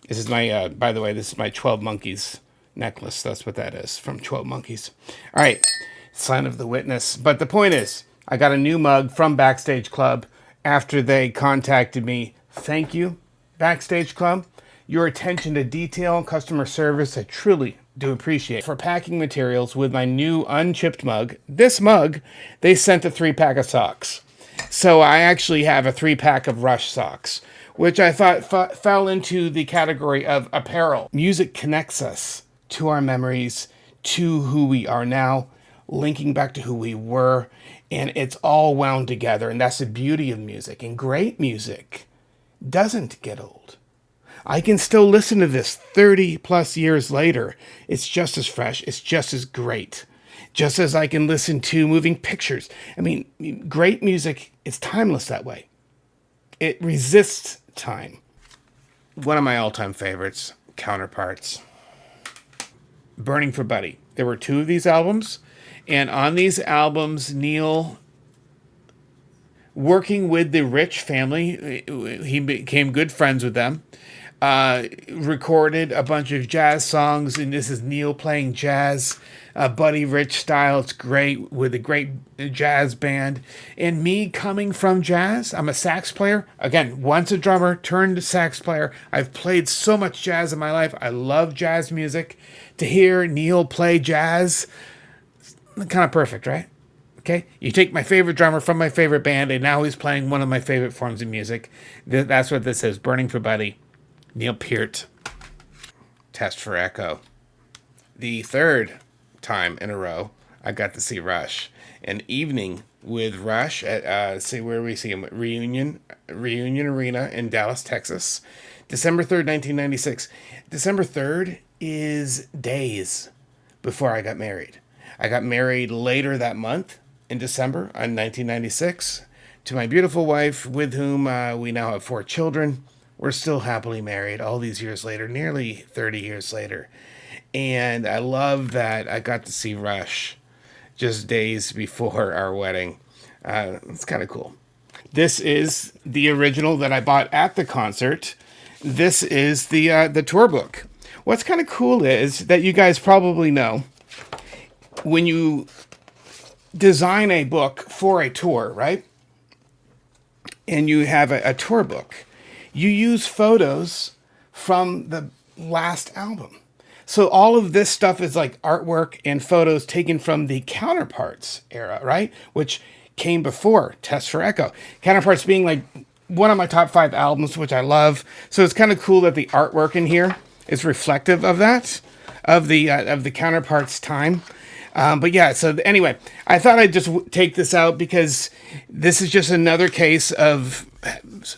this is my, by the way, this is my 12 Monkeys necklace. That's what that is, from 12 Monkeys. All right, sign of the witness. But the point is, I got a new mug from Backstage Club after they contacted me. Thank you, Backstage Club. Your attention to detail and customer service, I truly do appreciate. For packing materials with my new unchipped mug, this mug, they sent a 3-pack of socks. So I actually have a 3-pack of Rush socks, which I thought fell into the category of apparel. Music connects us to our memories, to who we are now, linking back to who we were, and it's all wound together, and that's the beauty of music. And great music doesn't get old. I can still listen to this 30 plus years later. It's just as fresh. It's just as great. Just as I can listen to moving pictures. I mean, great music is timeless that way. It resists time. One of my all-time favorites, Counterparts. Burning for Buddy. There were 2 of these albums. And on these albums, Neil, working with the Rich family, he became good friends with them. Recorded a bunch of jazz songs, and this is Neil playing jazz, Buddy Rich style. It's great, with a great jazz band. And me coming from jazz, I'm a sax player. Again, once a drummer, turned to sax player. I've played so much jazz in my life. I love jazz music. To hear Neil play jazz, kind of perfect, right? Okay, you take my favorite drummer from my favorite band, and now he's playing one of my favorite forms of music. That's what this is, Burning for Buddy. Neil Peart, Test for Echo. The third time in a row, I got to see Rush. An evening with Rush at, see where we see him, Reunion Arena in Dallas, Texas. December 3rd, 1996. December 3rd is days before I got married. I got married later that month in December in 1996 to my beautiful wife, with whom we now have 4 children. We're still happily married all these years later, nearly 30 years later. And I love that I got to see Rush just days before our wedding. It's kind of cool. This is the original that I bought at the concert. This is the tour book. What's kind of cool is that you guys probably know when you design a book for a tour, right? And you have a tour book, you use photos from the last album. So all of this stuff is like artwork and photos taken from the Counterparts era, right? Which came before Test for Echo. Counterparts being like one of my top 5 albums, which I love. So it's kind of cool that the artwork in here is reflective of that, of the Counterparts time. But yeah, so anyway, I thought I'd just take this out because this is just another case of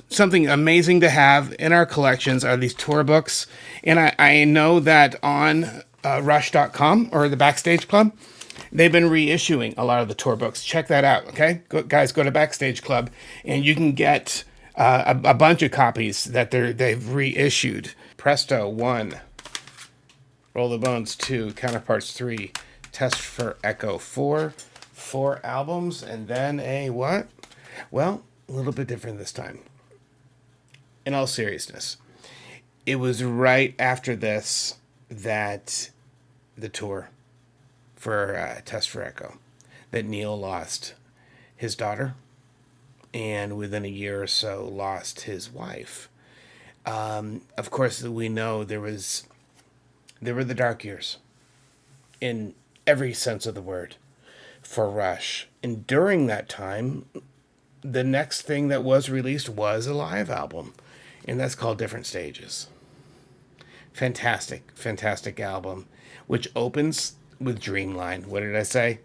something amazing to have in our collections are these tour books. And I know that on Rush.com or the Backstage Club, they've been reissuing a lot of the tour books. Check that out, okay? Guys, go to Backstage Club and you can get a bunch of copies that they've reissued. Presto 1, Roll the Bones 2, Counterparts 3, Test for Echo 4 albums, and then a what? Well, a little bit different this time. In all seriousness, it was right after this that the tour for Test for Echo, that Neil lost his daughter, and within a year or so lost his wife. Of course, we know there were the dark years in every sense of the word for Rush. And during that time, the next thing that was released was a live album, and that's called Different Stages. Fantastic, fantastic album, which opens with Dreamline. What did I say?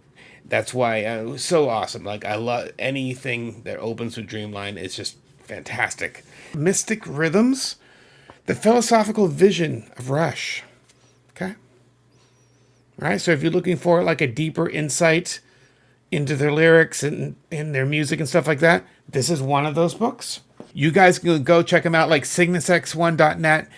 That's why it was so awesome. Like, I love anything that opens with Dreamline. It's just fantastic. Mystic Rhythms, the philosophical vision of Rush. Okay? All right, so if you're looking for like a deeper insight into their lyrics and their music and stuff like that, this is one of those books. You guys can go check them out, like CygnusX1.net.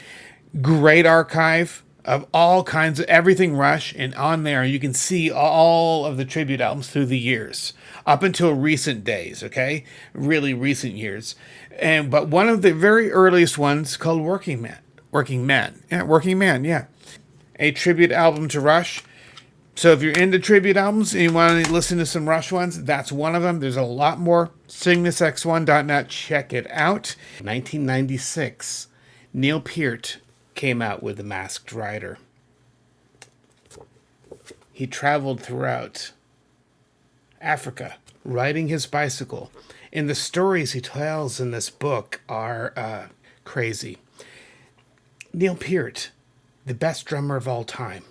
Great archive of all kinds of everything Rush, and on there you can see all of the tribute albums through the years up until recent days, okay? Really recent years. But one of the very earliest ones called Working Man, yeah. A tribute album to Rush. So if you're into tribute albums and you want to listen to some Rush ones, that's one of them. There's a lot more. CygnusX1.net, check it out. 1996, Neil Peart came out with The Masked Rider. He traveled throughout Africa, riding his bicycle. And the stories he tells in this book are crazy. Neil Peart, the best drummer of all time.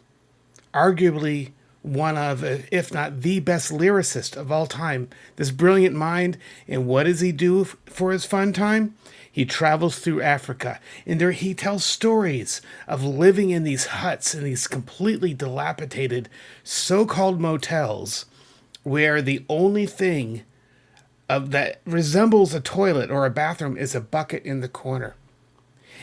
Arguably one of, if not the best lyricist of all time. This brilliant mind. And what does he do for his fun time? He travels through Africa, and there he tells stories of living in these huts, in these completely dilapidated so-called motels, where the only thing that resembles a toilet or a bathroom is a bucket in the corner.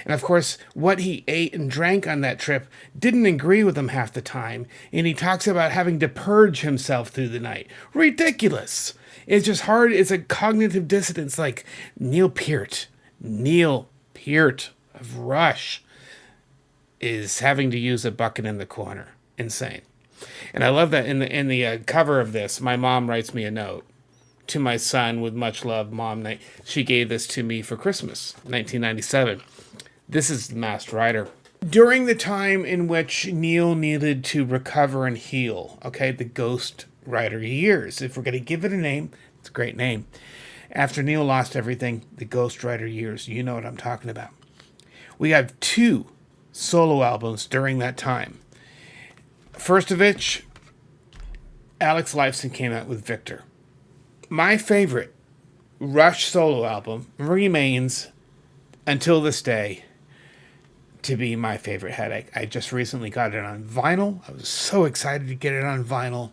And of course, what he ate and drank on that trip didn't agree with him half the time, and he talks about having to purge himself through the night. Ridiculous! It's just hard. It's a cognitive dissonance, like Neil Peart of Rush is having to use a bucket in the corner. Insane. And I love that in the cover of this, my mom writes me a note. To my son, with much love, Mom. She gave this to me for Christmas, 1997. This is The Masked Rider. During the time in which Neil needed to recover and heal, okay, the Ghost Rider years. If we're going to give it a name, it's a great name. After Neil lost everything, the Ghost Rider years, you know what I'm talking about. We have 2 solo albums during that time. First of which, Alex Lifeson came out with Victor. My favorite Rush solo album remains, until this day, to be my favorite headache. I just recently got it on vinyl. I was so excited to get it on vinyl.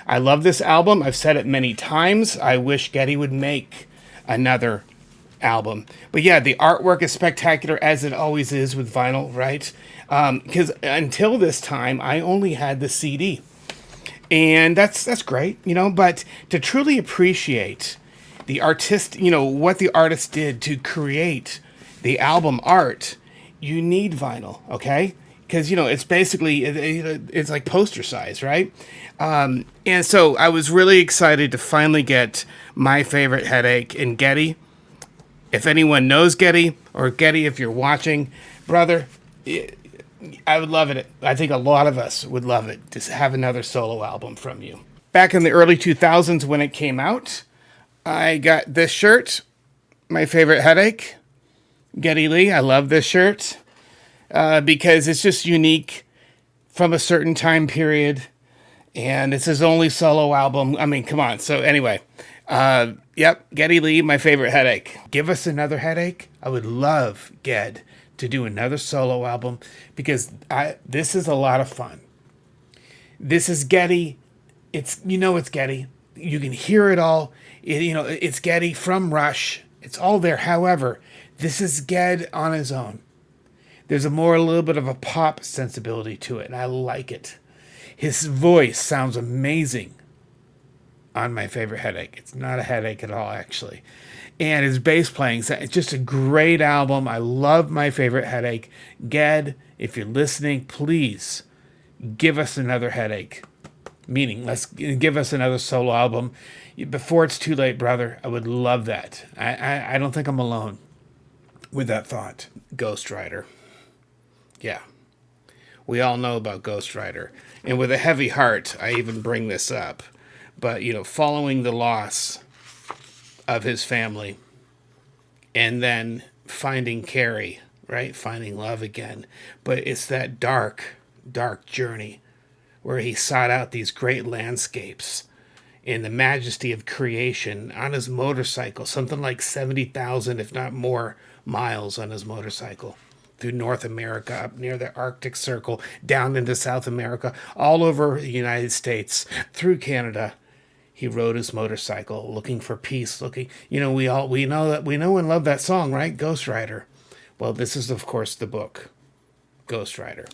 I love this album. I've said it many times. I wish Geddy would make another album. But yeah, the artwork is spectacular, as it always is with vinyl, right? Because until this time, I only had the CD. And that's great, but to truly appreciate the artist, what the artist did to create the album art, you need vinyl, okay? Because, it's basically, it's like poster size, right? And so I was really excited to finally get my favorite headache in Geddy. If anyone knows Geddy, or Geddy, if you're watching, brother, I would love it. I think a lot of us would love it to have another solo album from you. Back in the early 2000s when it came out, I got this shirt, my favorite headache, Geddy Lee. I love this shirt because it's just unique from a certain time period, and it's his only solo album. I mean, come on. So anyway, yep, Geddy Lee, my favorite headache. Give us another headache. I would love Ged to do another solo album because this is a lot of fun. This is Geddy. It's Geddy. You can hear it all. It's Geddy from Rush. It's all there. However, this is Ged on his own. There's a little bit of a pop sensibility to it, and I like it. His voice sounds amazing on my favorite headache. It's not a headache at all, actually. And his bass playing, it's just a great album. I love my favorite headache. Ged, if you're listening, please give us another headache. Meaning, let's give us another solo album before it's too late, brother. I would love that. I don't think I'm alone with that thought. Ghost Rider. Yeah. We all know about Ghost Rider. And with a heavy heart, I even bring this up. But, following the loss of his family and then finding Carrie, right? Finding love again. But it's that dark, dark journey where he sought out these great landscapes in the majesty of creation on his motorcycle, something like 70,000, if not more, miles on his motorcycle through North America, up near the Arctic Circle, down into South America, all over the United States, through Canada. He rode his motorcycle looking for peace, we know and love that song, right? Ghost Rider. Well, this is, of course, the book, Ghost Rider.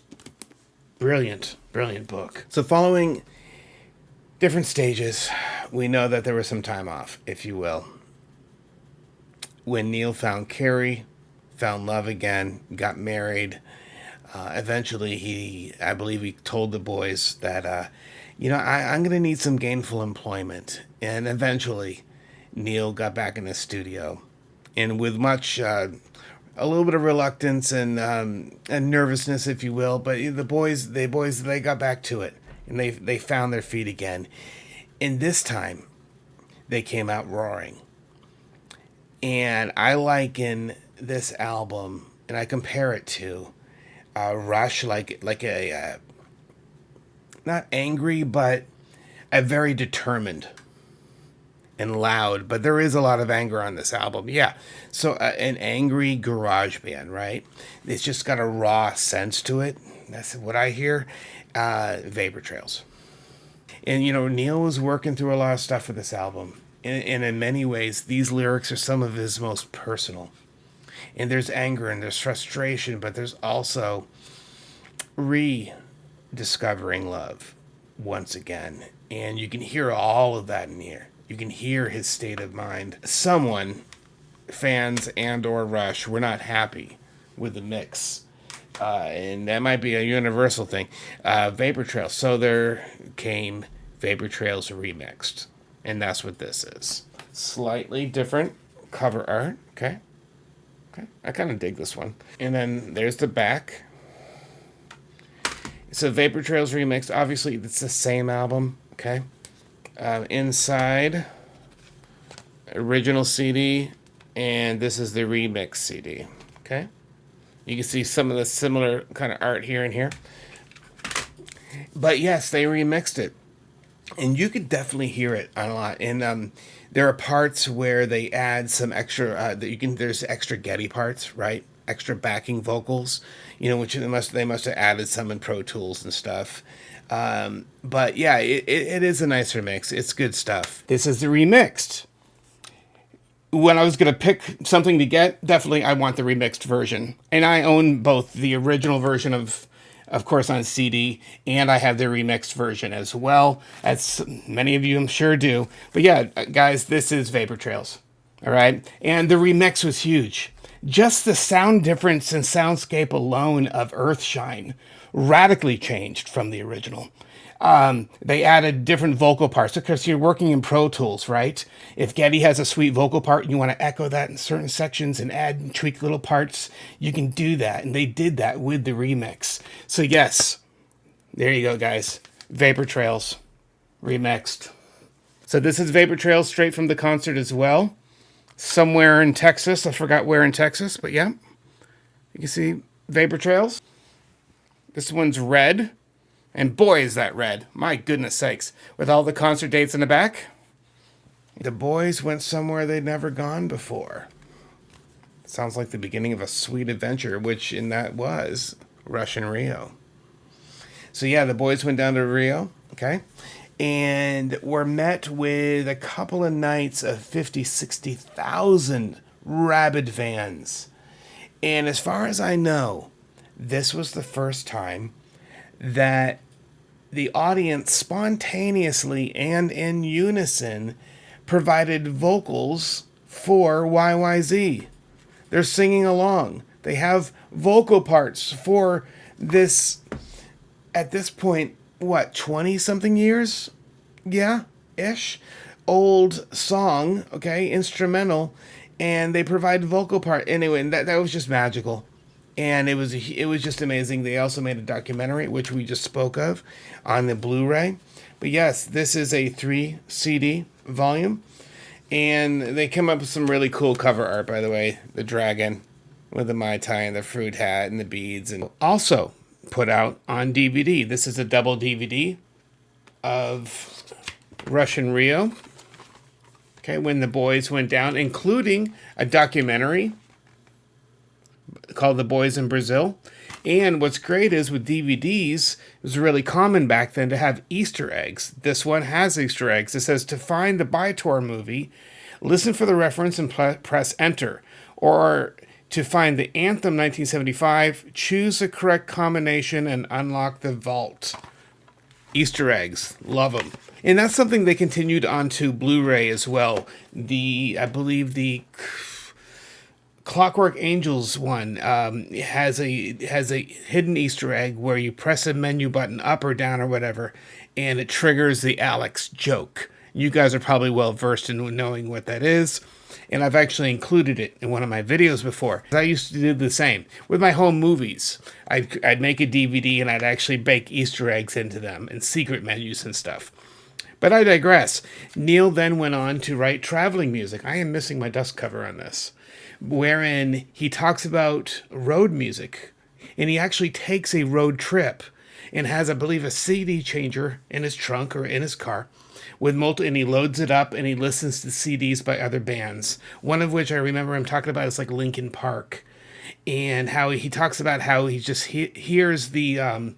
Brilliant, brilliant book. So following different stages, we know that there was some time off, if you will. When Neil found Carrie, found love again, got married, eventually I believe he told the boys that, I'm going to need some gainful employment. And eventually, Neil got back in the studio. And with much, a little bit of reluctance and nervousness, if you will, but the boys, they got back to it. And they found their feet again. And this time, they came out roaring. And I liken this album, and I compare it to Rush, like a not angry, but a very determined and loud. But there is a lot of anger on this album, yeah. So an angry garage band, right? It's just got a raw sense to it. That's what I hear. Vapor Trails. And, Neil was working through a lot of stuff for this album. And in many ways, these lyrics are some of his most personal. And there's anger and there's frustration, but there's also rediscovering love once again. And you can hear all of that in here. You can hear his state of mind. Fans and or Rush, were not happy with the mix. And that might be a universal thing. Vapor Trails. So there came Vapor Trails remixed. And that's what this is. Slightly different cover art. Okay. I kind of dig this one. And then there's the back. So Vapor Trails remixed. Obviously, it's the same album. Okay. Inside, original CD. And this is the remix CD. Okay. You can see some of the similar kind of art here and here. But yes, they remixed it. And you could definitely hear it a lot. And there are parts where they add some extra, there's extra Geddy parts, right? extra backing vocals, you know, which they must have added some in Pro Tools and stuff. But yeah, it is a nicer mix. It's good stuff. This is the remixed. When I was going to pick something to get, definitely I want the remixed version. And I own both the original version of course, on CD, and I have the remixed version as well, as many of you I'm sure do. But yeah, guys, this is Vapor Trails. All right. And the remix was huge. Just the sound difference and soundscape alone of Earthshine radically changed from the original. They added different vocal parts because you're working in Pro Tools, right? If Geddy has a sweet vocal part and you want to echo that in certain sections and add and tweak little parts, you can do that. And they did that with the remix. So yes, there you go, guys. Vapor Trails remixed. So this is Vapor Trails straight from the concert as well. Somewhere in Texas. I forgot where in Texas, but yeah. You can see Vapor Trails. This one's red. And boy, is that red. My goodness sakes. With all the concert dates in the back. The boys went somewhere they'd never gone before. Sounds like the beginning of a sweet adventure, which in that was Rush in Rio. So yeah, the boys went down to Rio, okay? And were met with a couple of nights of 50, 60,000 rabid fans. And as far as I know, this was the first time that the audience spontaneously and in unison provided vocals for YYZ. They're singing along. They have vocal parts for this, at this point, what, 20-something years? Yeah, ish. Old song, okay, instrumental, and they provide vocal part. Anyway, that was just magical. And it was just amazing. They also made a documentary, which we just spoke of, on the Blu-ray. But yes, this is a 3 CD volume. And they come up with some really cool cover art, by the way. The dragon with the Mai Tai and the fruit hat and the beads. And also put out on DVD. This is a double DVD of Rush in Rio. Okay, when the boys went down, including a documentary called The Boys in Brazil. And what's great is with DVDs, it was really common back then to have Easter eggs. This one has Easter eggs. It says to find the By-Tor movie, listen for the reference and press enter. Or to find the Anthem 1975, choose the correct combination and unlock the vault. Easter eggs. Love them. And that's something they continued onto Blu-ray as well. I believe the Clockwork Angels one has a hidden Easter egg where you press a menu button up or down or whatever, and it triggers the Alex joke. You guys are probably well versed in knowing what that is, and I've actually included it in one of my videos before. I used to do the same with my home movies. I'd make a DVD and I'd actually bake Easter eggs into them and secret menus and stuff. But I digress. Neil then went on to write traveling music. I am missing my dust cover on this, wherein he talks about road music, and he actually takes a road trip and has, I believe, a CD changer in his trunk or in his car with and he loads it up and he listens to CDs by other bands. One of which I remember him talking about is like Linkin Park, and how he talks about how he just hears the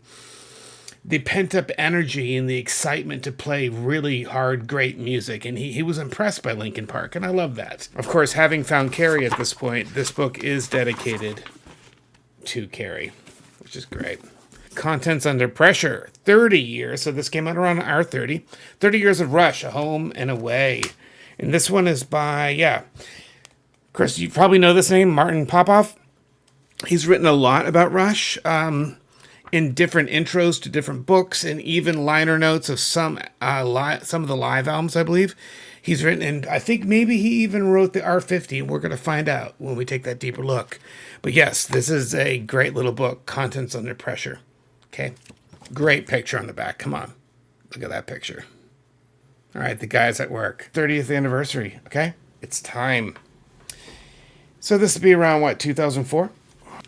pent-up energy and the excitement to play really hard, great music. And he was impressed by Linkin Park, and I love that. Of course, having found Carrie at this point, this book is dedicated to Carrie, which is great. Contents Under Pressure, 30 years. So this came out around our 30 years of Rush, A Home and Away. And this one is by, Chris, you probably know this name, Martin Popoff. He's written a lot about Rush. In different intros to different books and even liner notes of some of the live albums, I believe. He's written, and I think maybe he even wrote the R50. We're going to find out when we take that deeper look. But yes, this is a great little book, Contents Under Pressure. Okay, great picture on the back. Come on, look at that picture. All right, the guys at work. 30th anniversary, okay? It's time. So this will be around, 2004?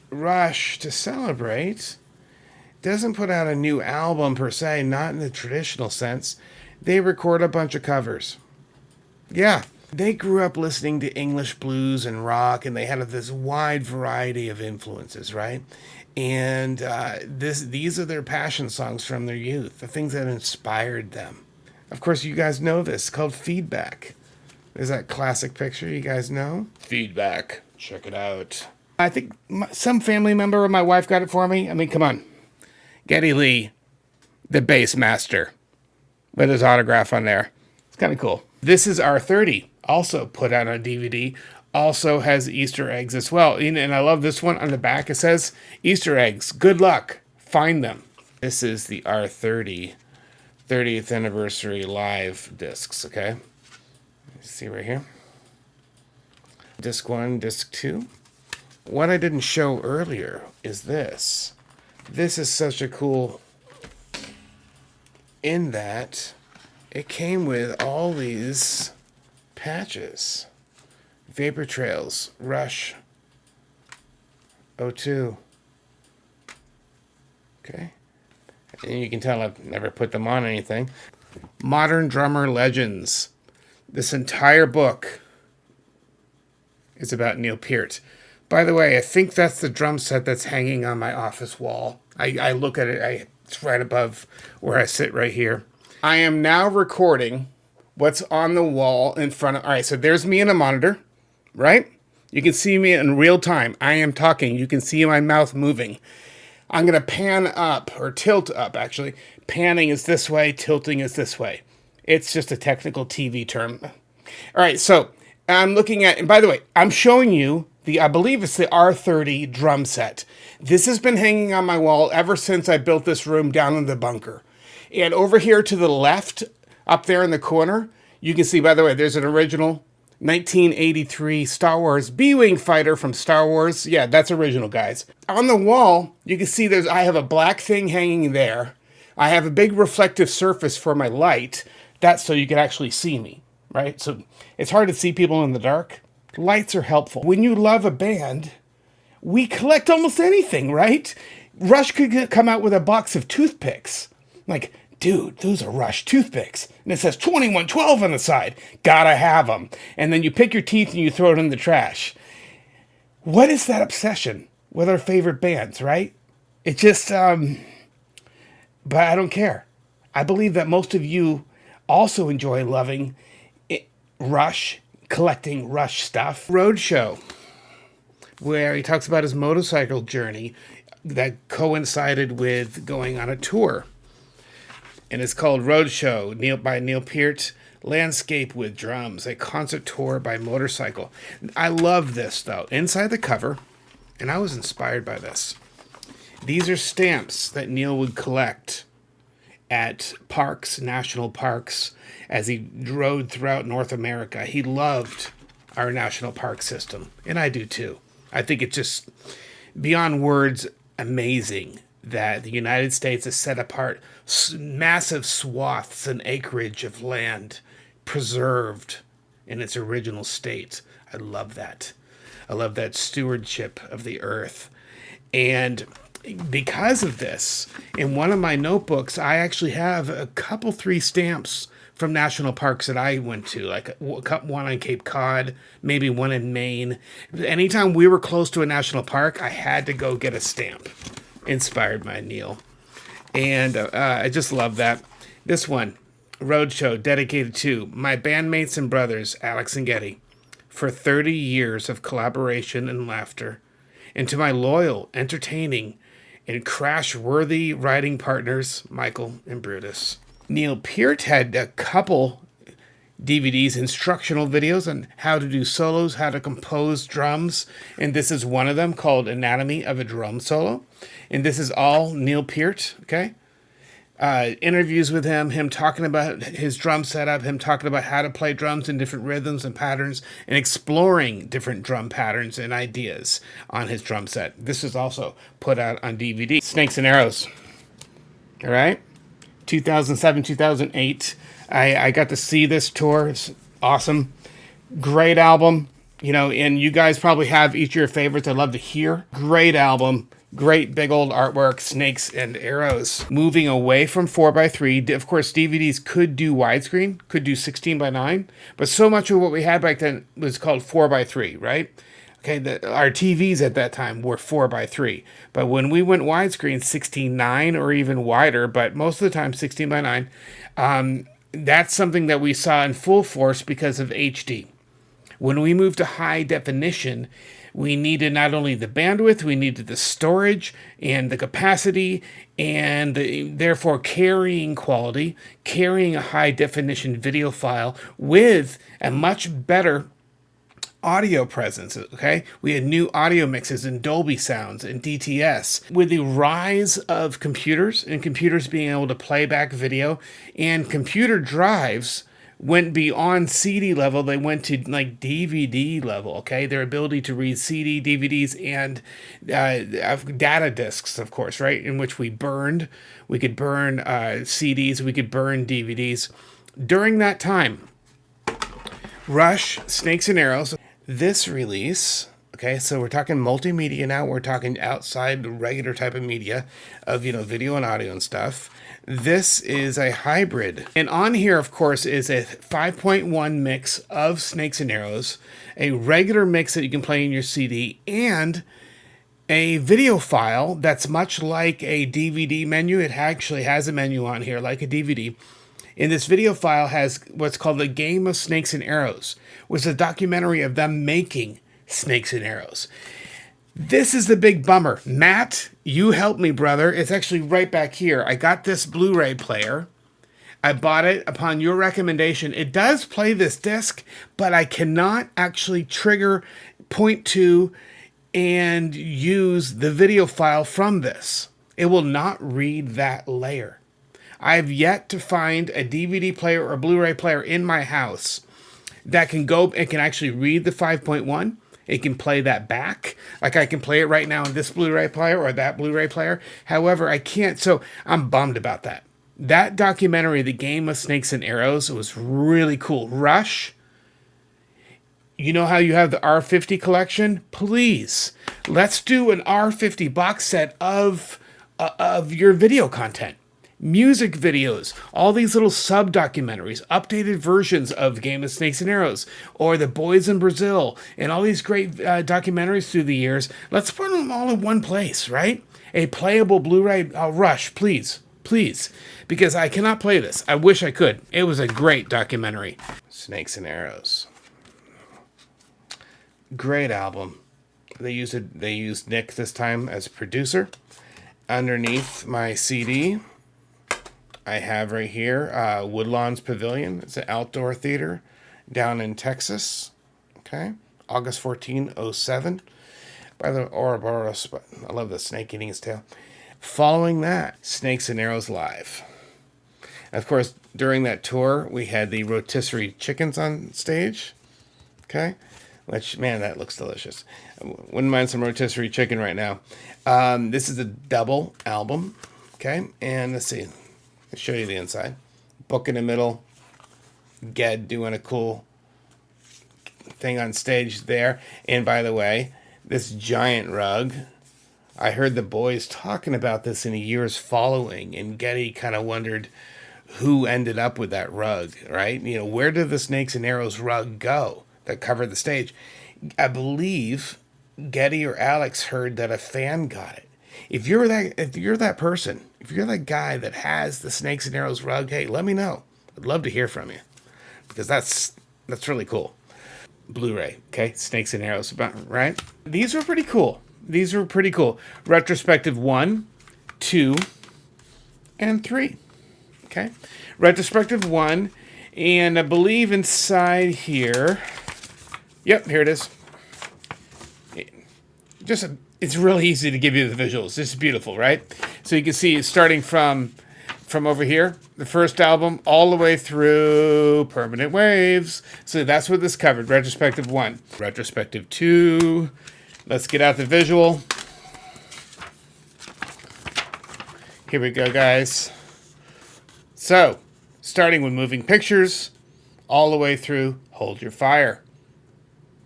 Rush, to celebrate, doesn't put out a new album per se, not in the traditional sense. They record a bunch of covers. Yeah, They grew up listening to English blues and rock, and they had this wide variety of influences, right? And these are their passion songs from their youth, the things that inspired them. Of course, you guys know this. It's called Feedback. There's that classic picture you guys know. Feedback. Check it out. I think some family member of my wife got it for me. I mean, come on. Geddy Lee, the bass master, with his autograph on there. It's kind of cool. This is R30, also put out on DVD. Also has Easter eggs as well. And I love this one. On the back, it says, Easter eggs. Good luck. Find them. This is the R30 30th anniversary live discs, okay? See right here. Disc 1, Disc 2. What I didn't show earlier is this. This is such a cool, in that it came with all these patches. Vapor Trails, Rush, O2. Okay. And you can tell I've never put them on anything. Modern Drummer Legends. This entire book is about Neil Peart. By the way, I think that's the drum set that's hanging on my office wall. I look at it, it's right above where I sit right here. I am now recording what's on the wall in front of... All right, so there's me in a monitor, right? You can see me in real time. I am talking. You can see my mouth moving. I'm going to pan up, or tilt up, actually. Panning is this way, tilting is this way. It's just a technical TV term. All right, so I'm looking at, and by the way, I'm showing you I believe it's the R30 drum set. This has been hanging on my wall ever since I built this room down in the bunker. And over here to the left, up there in the corner, you can see, by the way, there's an original 1983 Star Wars B-Wing fighter from Star Wars. Yeah, that's original, guys. On the wall, you can see I have a black thing hanging there. I have a big reflective surface for my light. That's so you can actually see me, right? So it's hard to see people in the dark. Lights are helpful. When you love a band, we collect almost anything, right? Rush could come out with a box of toothpicks. Like, dude, those are Rush toothpicks. And it says 2112 on the side. Gotta have them. And then you pick your teeth and you throw it in the trash. What is that obsession with our favorite bands, right? It just, but I don't care. I believe that most of you also enjoy loving Rush, collecting Rush stuff. Roadshow, where he talks about his motorcycle journey that coincided with going on a tour. And it's called Roadshow, by Neil Peart, Landscape with Drums, a concert tour by motorcycle. I love this, though. Inside the cover, and I was inspired by this. These are stamps that Neil would collect at parks, national parks, as he rode throughout North America. He loved our national park system, and I do too. I think it's just beyond words amazing that the United States has set apart massive swaths and acreage of land preserved in its original state. I love that. I love that stewardship of the earth. And because of this, in one of my notebooks, I actually have a couple, 3 stamps from national parks that I went to, like one on Cape Cod, maybe one in Maine. Anytime we were close to a national park, I had to go get a stamp inspired by Neil. And I just love that. This one, Roadshow, dedicated to my bandmates and brothers, Alex and Geddy, for 30 years of collaboration and laughter, and to my loyal, entertaining, and crash-worthy writing partners, Michael and Brutus. Neil Peart had a couple DVDs, instructional videos on how to do solos, how to compose drums, and this is one of them called Anatomy of a Drum Solo. And this is all Neil Peart, okay? Interviews with him talking about his drum setup, him talking about how to play drums in different rhythms and patterns, and exploring different drum patterns and ideas on his drum set. This is also put out on DVD. Snakes and Arrows, all right? 2007, 2008. I got to see this tour. It's awesome. Great album. You know, and you guys probably have each of your favorites I'd love to hear. Great album. Great big old artwork, snakes and arrows. Moving away from 4:3, of course, DVDs could do widescreen, could do 16:9, but so much of what we had back then was called 4:3, right? Okay, our TVs at that time were 4:3, but when we went widescreen, 16:9 or even wider, but most of the time 16:9, that's something that we saw in full force because of HD. When we moved to high definition, we needed not only the bandwidth, we needed the storage and the capacity and therefore carrying quality, carrying a high definition video file with a much better audio presence, okay? We had new audio mixes and Dolby sounds and DTS. With the rise of computers and computers being able to play back video and computer drives went beyond CD level, they went to like DVD level, okay? Their ability to read CD, DVDs, and data discs, of course, right? In which we could burn CDs, we could burn DVDs. During that time, Rush, Snakes and Arrows, this release, okay, so we're talking multimedia now, we're talking outside the regular type of media of, video and audio and stuff. This is a hybrid. And on here, of course, is a 5.1 mix of Snakes and Arrows, a regular mix that you can play in your CD, and a video file that's much like a DVD menu. It actually has a menu on here like a DVD. And this video file has what's called the Game of Snakes and Arrows, which is a documentary of them making snakes and arrows. This is the big bummer. Matt, you helped me, brother. It's actually right back here. I got this Blu-ray player. I bought it upon your recommendation. It does play this disc, but I cannot actually point to, and use the video file from this. It will not read that layer. I've yet to find a DVD player or a Blu-ray player in my house that can actually read the 5.1. It can play that back. Like I can play it right now in this Blu-ray player or that Blu-ray player. However, I can't. So I'm bummed about that. That documentary, The Game of Snakes and Arrows, was really cool. Rush, you know how you have the R50 collection? Please, let's do an R50 box set of your video content. Music videos, all these little sub-documentaries, updated versions of Game of Snakes and Arrows, or The Boys in Brazil, and all these great documentaries through the years. Let's put them all in one place, right? A playable Blu-ray. Rush, please, because I cannot play this. I wish I could. It was a great documentary. Snakes and Arrows. Great album. They used Nick this time as producer. Underneath my CD, I have right here Woodlawn's Pavilion. It's an outdoor theater down in Texas. Okay, August 14, 07. By the Ouroboros. I love the snake eating his tail. Following that, Snakes and Arrows Live. Of course, during that tour, we had the rotisserie chickens on stage. Okay, which, man, that looks delicious. Wouldn't mind some rotisserie chicken right now. This is a double album. Okay, and let's see. I'll show you the inside. Book in the middle. Ged doing a cool thing on stage there. And by the way, this giant rug, I heard the boys talking about this in the years following, and Getty kind of wondered who ended up with that rug, right? Where did the Snakes and Arrows rug go that covered the stage? I believe Getty or Alex heard that a fan got it. If you're that person, if you're that guy that has the Snakes and Arrows rug, hey, let me know. I'd love to hear from you, because that's really cool. Blu-ray, okay? Snakes and Arrows, right? These were pretty cool. Retrospective 1, 2, and 3. Okay? Retrospective 1, and I believe inside here, yep, here it is. It's really easy to give you the visuals. It's beautiful, right? So you can see starting from over here, the first album, all the way through Permanent Waves. So that's what this covered, Retrospective 1. Retrospective 2, let's get out the visual. Here we go, guys. So, starting with Moving Pictures, all the way through Hold Your Fire.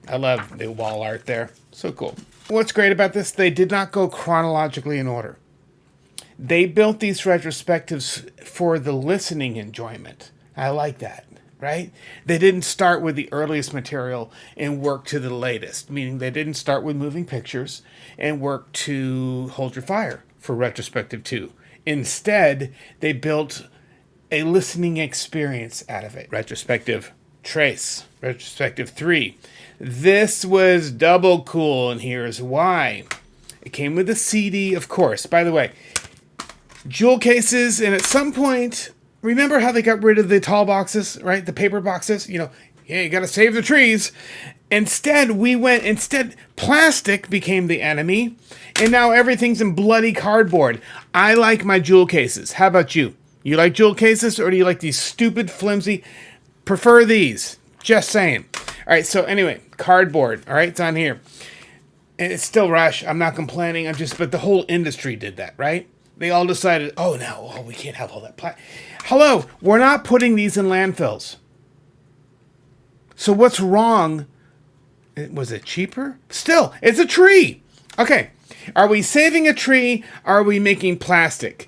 I love the wall art there. So cool. What's great about this, they did not go chronologically in order. They built these retrospectives for the listening enjoyment. I like that, right? They didn't start with the earliest material and work to the latest, meaning they didn't start with moving pictures and work to Hold Your Fire for retrospective 2. Instead, they built a listening experience out of it. Retrospective Trace, retrospective 3. This was double cool, and here's why. It came with a CD, of course. By the way, jewel cases, and at some point, remember how they got rid of the tall boxes, right? The paper boxes, you got to save the trees. Instead, plastic became the enemy, and now everything's in bloody cardboard. I like my jewel cases. How about you? You like jewel cases, or do you like these stupid, flimsy? Prefer these. Just saying. All right, so anyway, cardboard. All right, it's on here. And it's still Rush. I'm not complaining. But the whole industry did that, right? They all decided, we can't have all that plastic. Hello, we're not putting these in landfills. So what's wrong? Was it cheaper? Still, it's a tree. Okay, are we saving a tree? Are we making plastic?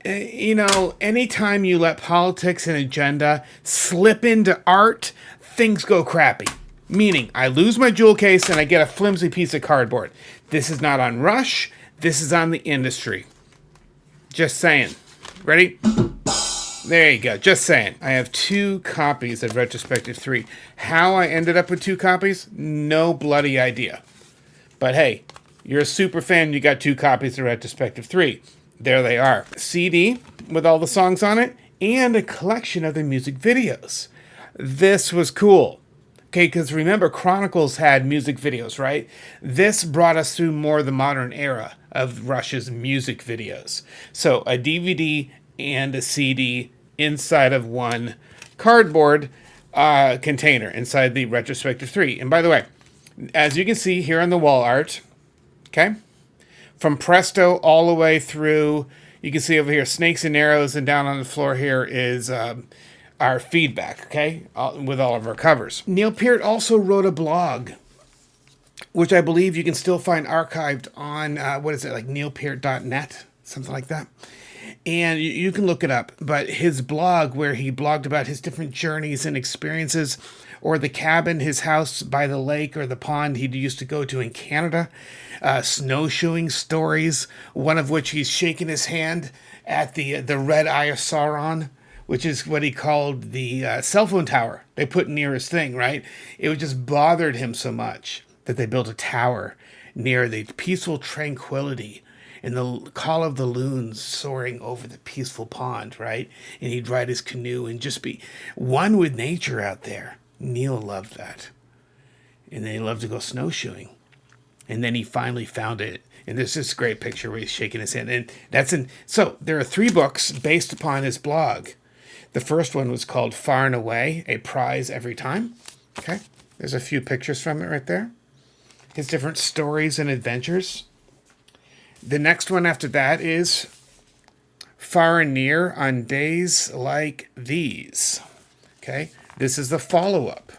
Anytime you let politics and agenda slip into art, things go crappy. Meaning, I lose my jewel case and I get a flimsy piece of cardboard. This is not on Rush. This is on the industry. Just saying. Ready? There you go. Just saying. I have 2 copies of Retrospective 3. How I ended up with 2 copies? No bloody idea. But hey, you're a super fan. You got 2 copies of Retrospective 3. There they are. CD with all the songs on it and a collection of the music videos. This was cool. Okay, because remember, Chronicles had music videos, right? This brought us through more the modern era of Rush's music videos. So a DVD and a CD inside of one cardboard container inside the Retrospective 3. And by the way, as you can see here on the wall art, okay, from Presto all the way through, you can see over here, Snakes and Arrows, and down on the floor here is our feedback, okay, with all of our covers. Neil Peart also wrote a blog, which I believe you can still find archived on, like neilpeart.net, something like that. And you can look it up. But his blog, where he blogged about his different journeys and experiences, or the cabin, his house by the lake or the pond he used to go to in Canada, snowshoeing stories, one of which he's shaking his hand at the Red Eye of Sauron, which is what he called the cell phone tower they put near his thing, right? It just bothered him so much that they built a tower near the peaceful tranquility and the call of the loons soaring over the peaceful pond, right? And he'd ride his canoe and just be one with nature out there. Neil loved that. And then he loved to go snowshoeing. And then he finally found it. And there's this great picture where he's shaking his hand. And so there are 3 books based upon his blog. The first one was called Far and Away, A Prize Every Time. Okay, there's a few pictures from it right there. His different stories and adventures. The next one after that is Far and Near on Days Like These. Okay, this is the follow-up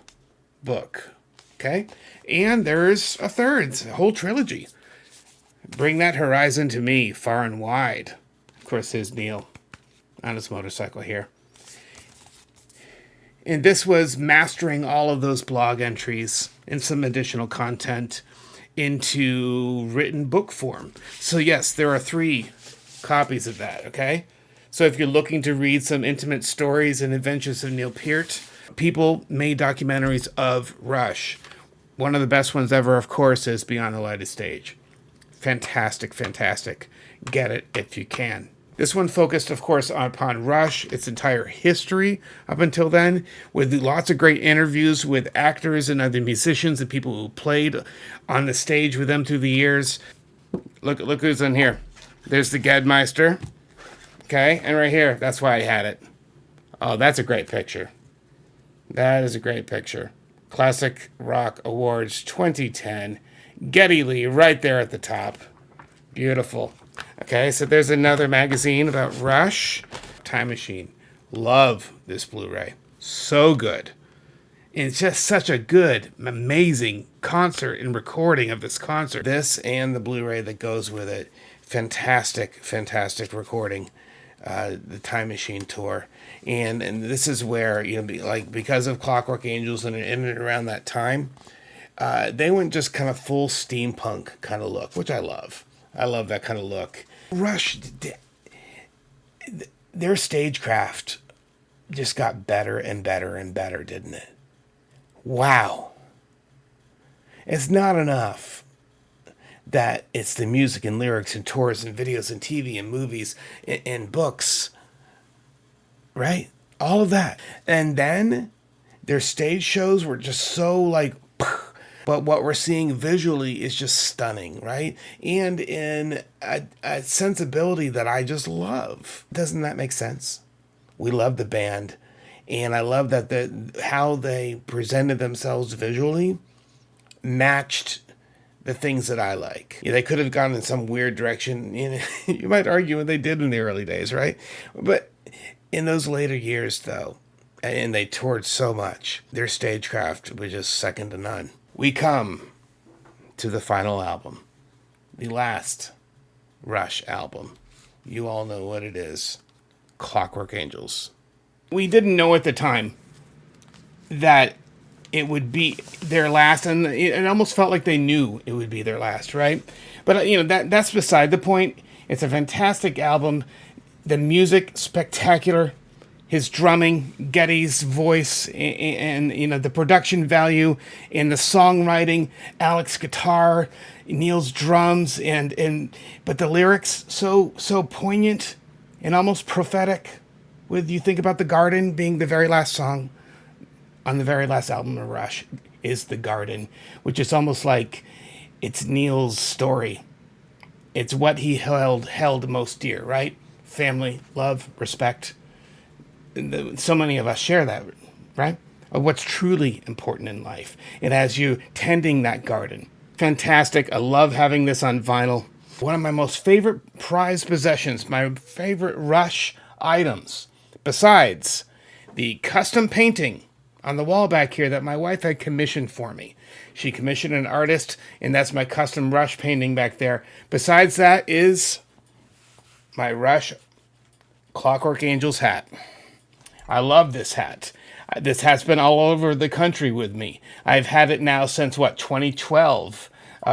book. Okay, and there's a third, a whole trilogy. Bring That Horizon to Me, Far and Wide. Of course, there's Neil on his motorcycle here. And this was mastering all of those blog entries and some additional content into written book form. So yes, there are 3 copies of that, okay? So if you're looking to read some intimate stories and adventures of Neil Peart, people made documentaries of Rush. One of the best ones ever, of course, is Beyond the Lighted Stage. Fantastic, fantastic. Get it if you can. This one focused, of course, upon Rush, its entire history up until then, with lots of great interviews with actors and other musicians and people who played on the stage with them through the years. Look who's in here. There's the Gedmeister. Okay, and right here, that's why I had it. Oh, that's a great picture. That is a great picture. Classic Rock Awards 2010. Geddy Lee right there at the top. Beautiful. Okay, so there's another magazine about Rush. Time Machine. Love this Blu-ray. So good. It's just such a good, amazing concert and recording of this concert. This and the Blu-ray that goes with it. Fantastic, fantastic recording. The Time Machine tour. And this is where, like, because of Clockwork Angels and in and around that time, they went just kind of full steampunk kind of look, which I love. I love that kind of look. Rush, their stagecraft just got better and better and better, didn't it? Wow. It's not enough that it's the music and lyrics and tours and videos and TV and movies and books, right? All of that. And then their stage shows were just so like, but what we're seeing visually is just stunning, right? And in a sensibility that I just love. Doesn't that make sense? We love the band. And I love that how they presented themselves visually matched the things that I like. They could have gone in some weird direction. You might argue what they did in the early days, right? But in those later years, though, and they toured so much, their stagecraft was just second to none. We come to the final album, the last Rush album. You all know what it is. Clockwork Angels. We didn't know at the time that it would be their last, and it almost felt like they knew it would be their last, right? But that's beside the point. It's a fantastic album. The music, spectacular. His drumming, Geddy's voice, and the production value, and the songwriting, Alec's guitar, Neil's drums, but the lyrics so poignant and almost prophetic. When you think about the garden being the very last song on the very last album of Rush is The Garden, which is almost like it's Neil's story. It's what he held most dear, right? Family, love, respect. So many of us share that, right? Of what's truly important in life. It has you tending that garden. Fantastic. I love having this on vinyl. One of my most favorite prized possessions, my favorite Rush items, besides the custom painting on the wall back here that my wife had commissioned for me. She commissioned an artist, and that's my custom Rush painting back there. Besides that is my Rush Clockwork Angels hat. I love this hat. This hat's been all over the country with me. I've had it now since, 2012?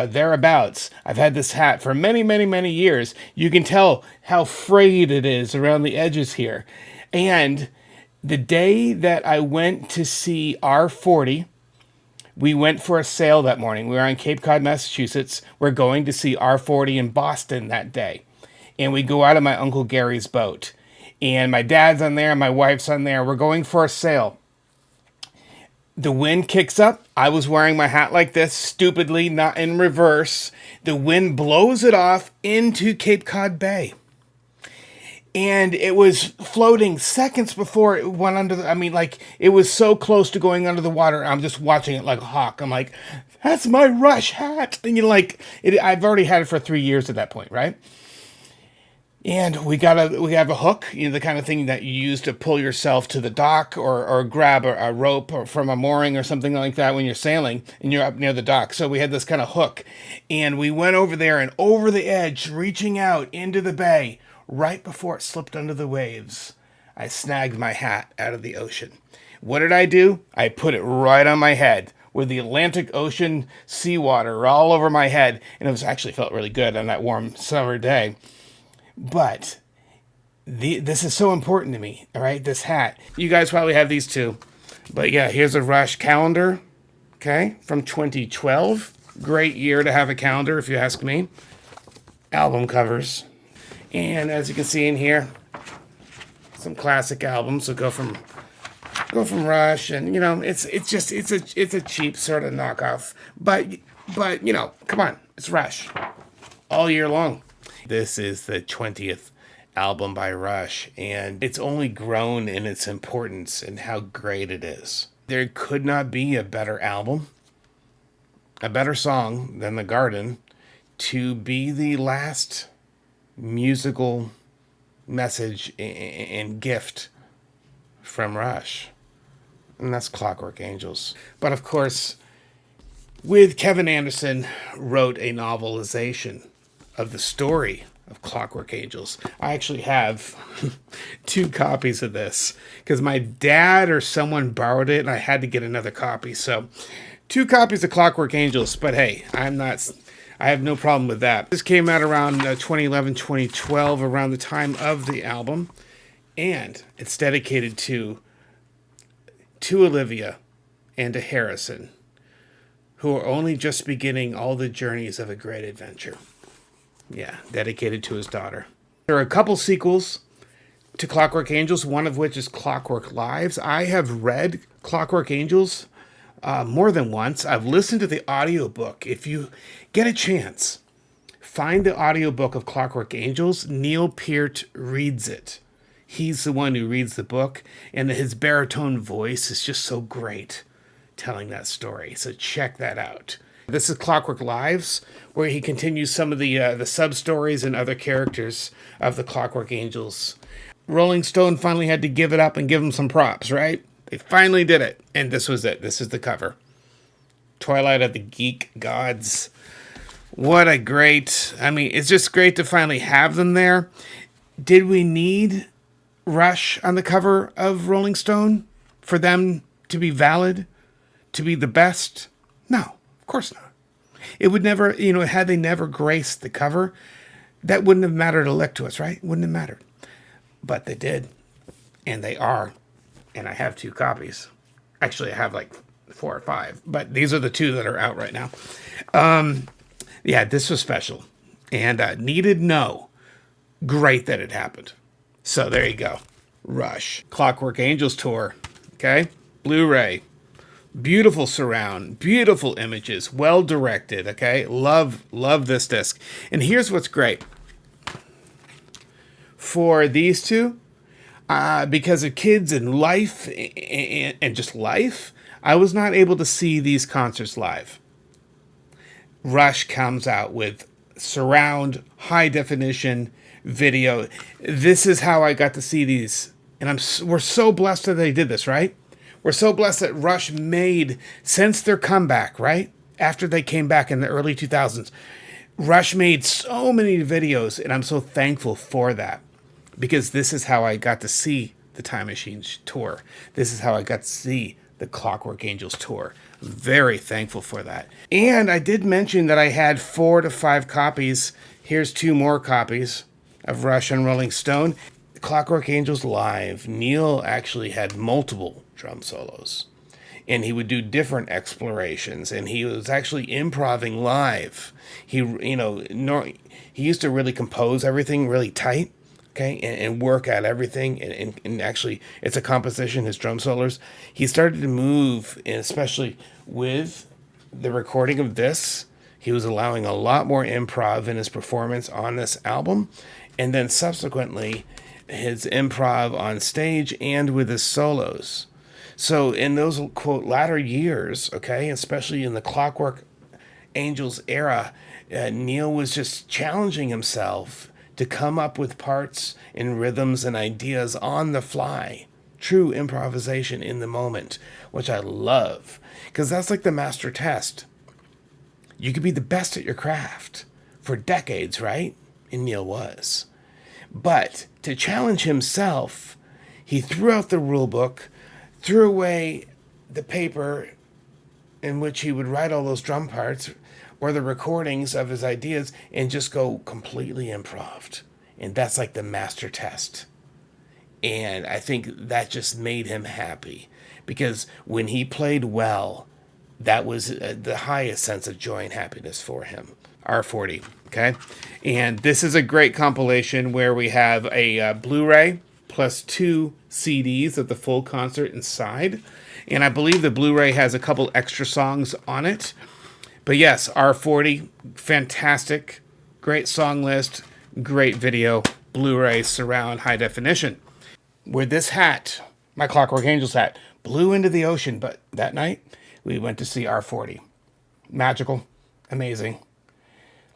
Thereabouts. I've had this hat for many, many, many years. You can tell how frayed it is around the edges here. And the day that I went to see R40, we went for a sail that morning. We were on Cape Cod, Massachusetts. We're going to see R40 in Boston that day. And we go out of my Uncle Gary's boat. And my dad's on there, my wife's on there. We're going for a sail. The wind kicks up. I was wearing my hat like this, stupidly, not in reverse. The wind blows it off into Cape Cod Bay. And it was floating seconds before it went under it was so close to going under the water. I'm just watching it like a hawk. I'm like, that's my Rush hat. And I've already had it for 3 years at that point, right? And we have a hook, the kind of thing that you use to pull yourself to the dock or grab a rope or from a mooring or something like that when you're sailing and you're up near the dock. So we had this kind of hook, and we went over there and over the edge, reaching out into the bay. Right before it slipped under the waves, I snagged my hat out of the ocean. What did I do? I put it right on my head with the Atlantic Ocean seawater all over my head, and it actually felt really good on that warm summer day. But this is so important to me, all right, this hat. You guys probably have these too. But yeah, here's a Rush calendar, okay, from 2012. Great year to have a calendar, if you ask me. Album covers. And as you can see in here, some classic albums. So go from Rush, and it's a cheap sort of knockoff. But come on, it's Rush all year long. This is the 20th album by Rush, and it's only grown in its importance and how great it is. There could not be a better album, a better song than The Garden to be the last musical message and gift from Rush. and that's Clockwork Angels. But of course, with Kevin Anderson wrote a novelization of the story of Clockwork Angels. I actually have 2 copies of this because my dad or someone borrowed it and I had to get another copy. So 2 copies of Clockwork Angels, but hey, I have no problem with that. This came out around 2011, 2012, around the time of the album, and it's dedicated to Olivia and to Harrison, who are only just beginning all the journeys of a great adventure. Yeah, dedicated to his daughter. There are a couple sequels to Clockwork Angels, one of which is Clockwork Lives. I have read Clockwork Angels more than once. I've listened to the audiobook. If you get a chance, find the audiobook of Clockwork Angels. Neil Peart reads it. He's the one who reads the book, and his baritone voice is just so great telling that story. So check that out. This is Clockwork Lives, where he continues some of the sub-stories and other characters of the Clockwork Angels. Rolling Stone finally had to give it up and give him some props, right? They finally did it. And this was it. This is the cover. Twilight of the Geek Gods. What a great... I mean, it's just great to finally have them there. Did we need Rush on the cover of Rolling Stone for them to be valid? To be the best? No. Of course not. It would never, had they never graced the cover, that wouldn't have mattered a lick to us, right? Wouldn't have mattered. But they did. And they are. And I have 2 copies. Actually, I have like 4 or 5. But these are the 2 that are out right now. Yeah, this was special. And needed no. Great that it happened. So there you go. Rush. Clockwork Angels tour. Okay? Blu-ray. Beautiful surround, beautiful images, well directed, okay? Love this disc. And here's what's great. For these 2, because of kids and life and just life, I was not able to see these concerts live. Rush comes out with surround, high definition video. This is how I got to see these. And we're so blessed that they did this, right? We're so blessed that Rush made, since their comeback, right? After they came back in the early 2000s, Rush made so many videos, and I'm so thankful for that. Because this is how I got to see the Time Machine tour. This is how I got to see the Clockwork Angels tour. Very thankful for that. And I did mention that I had 4 to 5 copies. Here's 2 more copies of Rush and Rolling Stone. Clockwork Angels Live. Neil actually had multiple drum solos, and he would do different explorations, and he was actually improvising live. He used to really compose everything really tight, okay, and work out everything, and actually it's a composition, his drum solos. He started to move, and especially with the recording of this, he was allowing a lot more improv in his performance on this album, and then subsequently his improv on stage and with his solos. So in those, quote, latter years, okay, especially in the Clockwork Angels era, Neil was just challenging himself to come up with parts and rhythms and ideas on the fly. True improvisation in the moment, which I love, because that's like the master test. You could be the best at your craft for decades, right? And Neil was. But to challenge himself, he threw out the rule book, threw away the paper in which he would write all those drum parts or the recordings of his ideas, and just go completely improv. And that's like the master test. And I think that just made him happy, because when he played well, that was the highest sense of joy and happiness for him. R40, okay? And this is a great compilation where we have a Blu-ray plus 2 CDs of the full concert inside. And I believe the Blu-ray has a couple extra songs on it. But yes, R40, fantastic. Great song list, great video, Blu-ray, surround, high definition. With this hat, my Clockwork Angels hat, blew into the ocean. But that night, we went to see R40. Magical, amazing.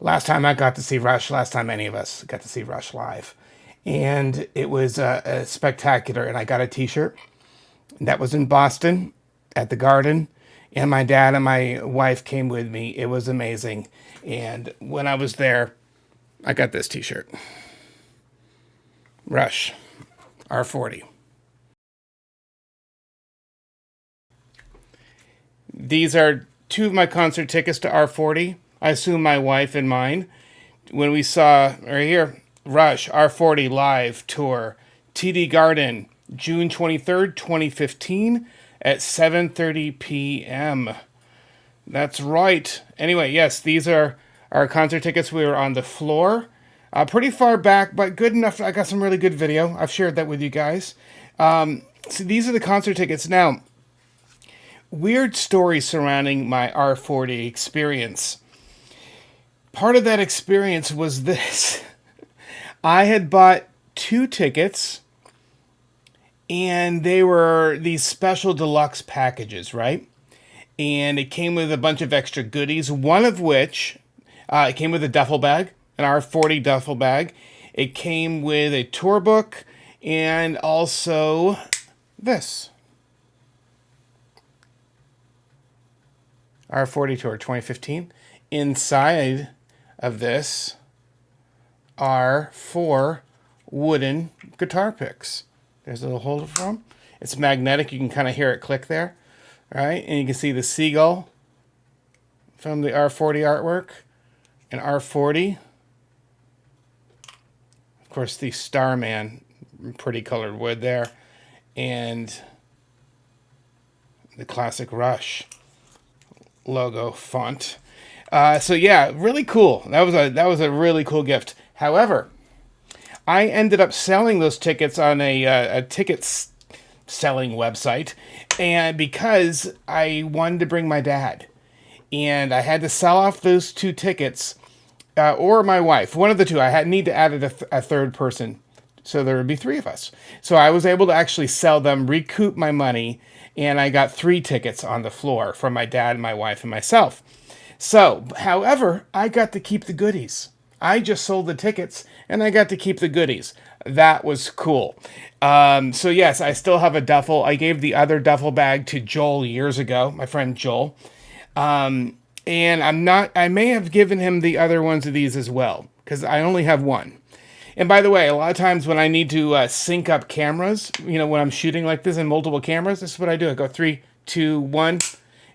Last time I got to see Rush, last time any of us got to see Rush live. And it was spectacular. And I got a t-shirt. That was in Boston. at the garden, and my dad and my wife came with me. It was amazing. And when I was there, I got this t-shirt. Rush, R40. These are two of my concert tickets to R40. I assume my wife and mine. When we saw, right here, Rush, R40 live tour, TD Garden, June 23rd, 2015 at 7:30 p.m. That's right. Anyway, yes, these are our concert tickets. We were on the floor, pretty far back, but good enough. I got some really good video. I've shared that with you guys. So these are the concert tickets. Now, weird story surrounding my R40 experience. Part of that experience was this. I had bought 2 tickets, and they were these special deluxe packages, right? And it came with a bunch of extra goodies, one of which, it came with a duffel bag, an R40 duffel bag. It came with a tour book, and also this. R40 Tour 2015. Inside of this are 4 wooden guitar picks. There's a little holder for them. It's magnetic. You can kind of hear it click there. All right, and you can see the seagull from the R40 artwork. And R40. Of course, the Starman, pretty colored wood there. And the classic Rush logo font. So yeah, really cool. That was a really cool gift. However, I ended up selling those tickets on a ticket selling website, and because I wanted to bring my dad, and I had to sell off those 2 tickets, or my wife, one of the two. I need to add a third person, so there would be 3 of us. So I was able to actually sell them, recoup my money, and I got 3 tickets on the floor from my dad, my wife, and myself. So, however, I got to keep the goodies. I just sold the tickets, and I got to keep the goodies. That was cool. So yes, I still have a duffel. I gave the other duffel bag to Joel years ago, my friend Joel. And I may have given him the other ones of these as well, because I only have one. And by the way, a lot of times when I need to sync up cameras, when I'm shooting like this in multiple cameras, this is what I do. I go 3, 2, 1.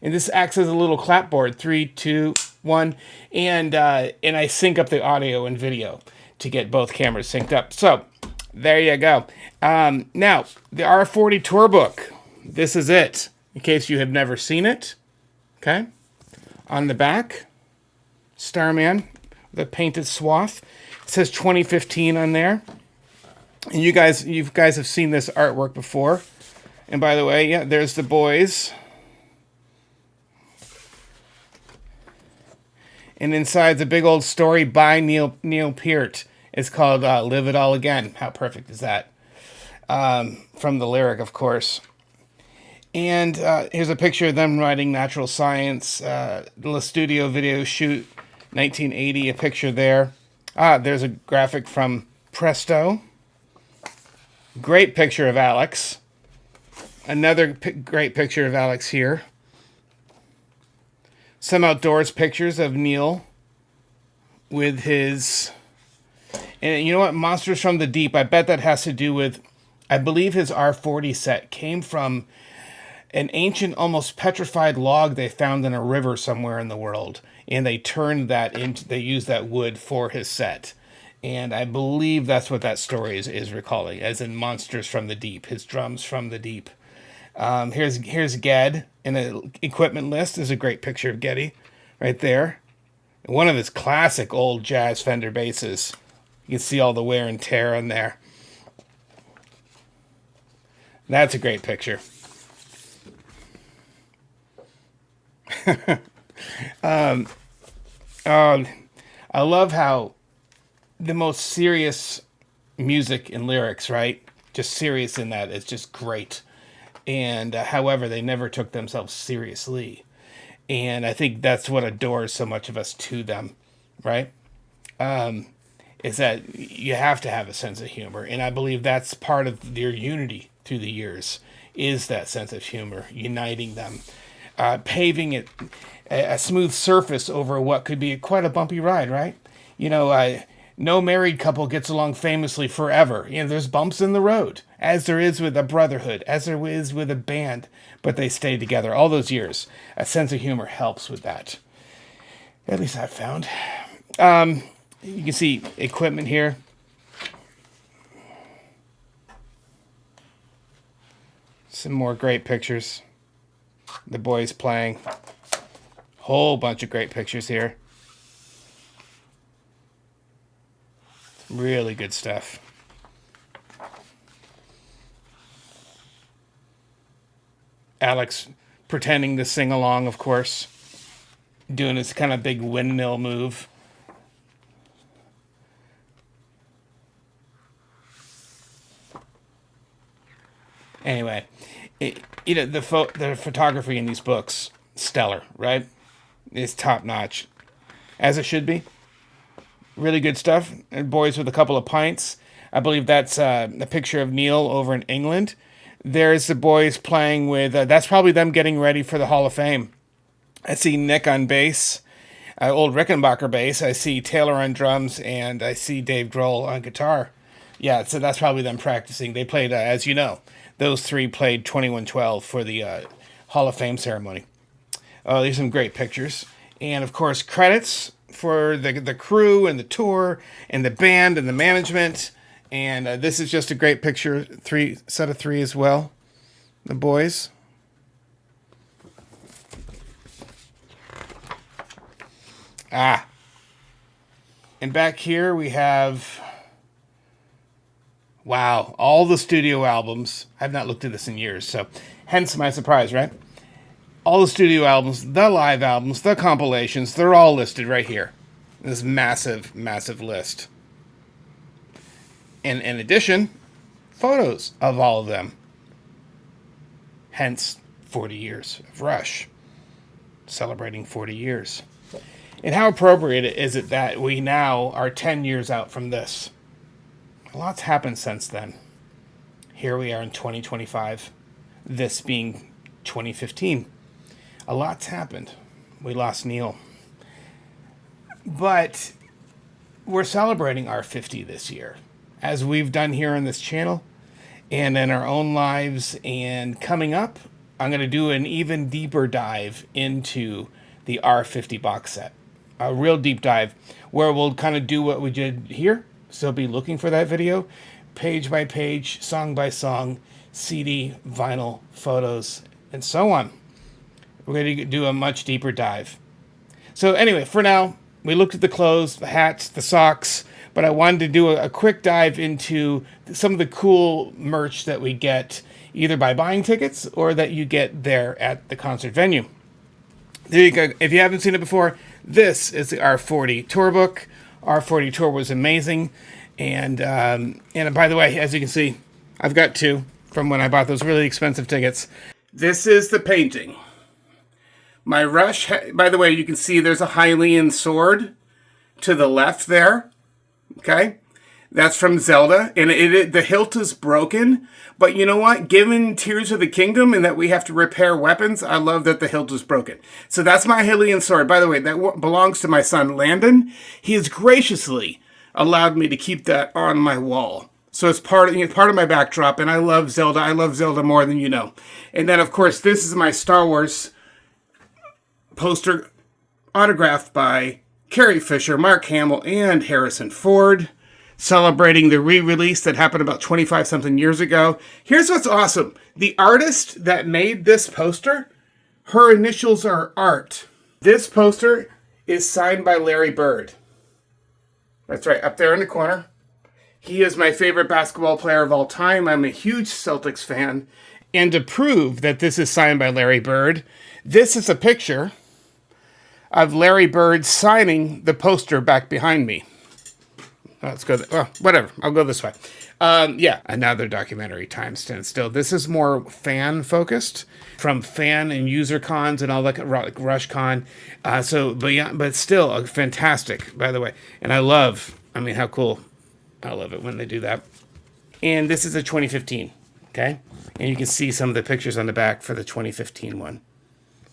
And this acts as a little clapboard, 3, 2, 1, and I sync up the audio and video to get both cameras synced up. So there you go. Now the R40 tour book. This is it. In case you have never seen it, okay. On the back, Starman, the painted swath. It says 2015 on there. And you guys have seen this artwork before. And by the way, yeah, there's the boys. And inside's a big old story by Neil Peart. It's called Live It All Again. How perfect is that? From the lyric, of course. And here's a picture of them writing Natural Science. The studio video shoot, 1980, a picture there. There's a graphic from Presto. Great picture of Alex. Another great picture of Alex here. Some outdoors pictures of Neil with his... And you know what? Monsters from the Deep. I bet that has to do with... I believe his R40 set came from an ancient, almost petrified log they found in a river somewhere in the world. And they turned that into... They used that wood for his set. And I believe that's what that story is recalling, as in Monsters from the Deep. His drums from the deep. Here's Ged in an equipment list. There's a great picture of Geddy right there. One of his classic old jazz Fender basses. You can see all the wear and tear on there. That's a great picture. I love how the most serious music and lyrics, right? Just serious in that. It's just great. And however, they never took themselves seriously. And I think that's what adores so much of us to them, right? Is that you have to have a sense of humor. And I believe that's part of their unity through the years. is that sense of humor, uniting them, paving it a smooth surface over what could be quite a bumpy ride, right? You know, no married couple gets along famously forever. You know, there's bumps in the road, as there is with a brotherhood, as there is with a band, but they stay together all those years. A sense of humor helps with that. At least I've found. You can see equipment here. Some more great pictures. The boys playing. Whole bunch of great pictures here. Really good stuff. Alex pretending to sing along, of course. Doing his kind of big windmill move. Anyway, you know, the photography in these books, stellar, right? It's top notch, as it should be. Really good stuff. And boys with a couple of pints. I believe that's a picture of Neil over in England. There's the boys playing with. That's probably them getting ready for the Hall of Fame. I see Nick on bass, old Rickenbacker bass. I see Taylor on drums, and I see Dave Grohl on guitar. Yeah, so that's probably them practicing. They played, as you know, those three played 2112 for the Hall of Fame ceremony. There's some great pictures. And, of course, credits for the crew and the tour and the band and the management. And this is just a great picture, set of three as well. The boys. And back here we have... Wow, all the studio albums. I've not looked at this in years, so hence my surprise, right? All the studio albums, the live albums, the compilations, they're all listed right here. This massive, massive list. And in addition, photos of all of them. Hence, 40 years of Rush. Celebrating 40 years. And how appropriate is it that we now are 10 years out from this? A lot's happened since then. Here we are in 2025, this being 2015. A lot's happened. We lost Neil. But we're celebrating our 50 this year, as we've done here on this channel and in our own lives. And coming up, I'm going to do an even deeper dive into the R50 box set. A real deep dive where we'll kind of do what we did here. So be looking for that video, page by page, song by song, CD, vinyl, photos, and so on. We're going to do a much deeper dive. So anyway, for now, we looked at the clothes, the hats, the socks, but I wanted to do a quick dive into some of the cool merch that we get either by buying tickets or that you get there at the concert venue. There you go. If you haven't seen it before, this is the R40 tour book. R40 tour was amazing. And by the way, as you can see, I've got two from when I bought those really expensive tickets. This is the painting. My Rush, by the way, you can see there's a Hylian sword to the left there. Okay? That's from Zelda. And the hilt is broken. But you know what? Given Tears of the Kingdom and that we have to repair weapons, I love that the hilt is broken. So that's my Hylian sword. By the way, that belongs to my son, Landon. He has graciously allowed me to keep that on my wall. So it's part of my backdrop. And I love Zelda. I love Zelda more than you know. And then, of course, this is my Star Wars poster autographed by Carrie Fisher, Mark Hamill, and Harrison Ford, celebrating the re-release that happened about 25-something years ago. Here's what's awesome. The artist that made this poster, her initials are Art. This poster is signed by Larry Bird. That's right, up there in the corner. He is my favorite basketball player of all time. I'm a huge Celtics fan. And to prove that this is signed by Larry Bird, this is a picture of Larry Bird signing the poster back behind me. Let's go. Well, whatever. I'll go this way. Yeah, another documentary, Time Stands Still. This is more fan-focused, from fan and user cons and all that, like RushCon. But still, fantastic, by the way. And how cool. I love it when they do that. And this is a 2015. Okay, and you can see some of the pictures on the back for the 2015 one.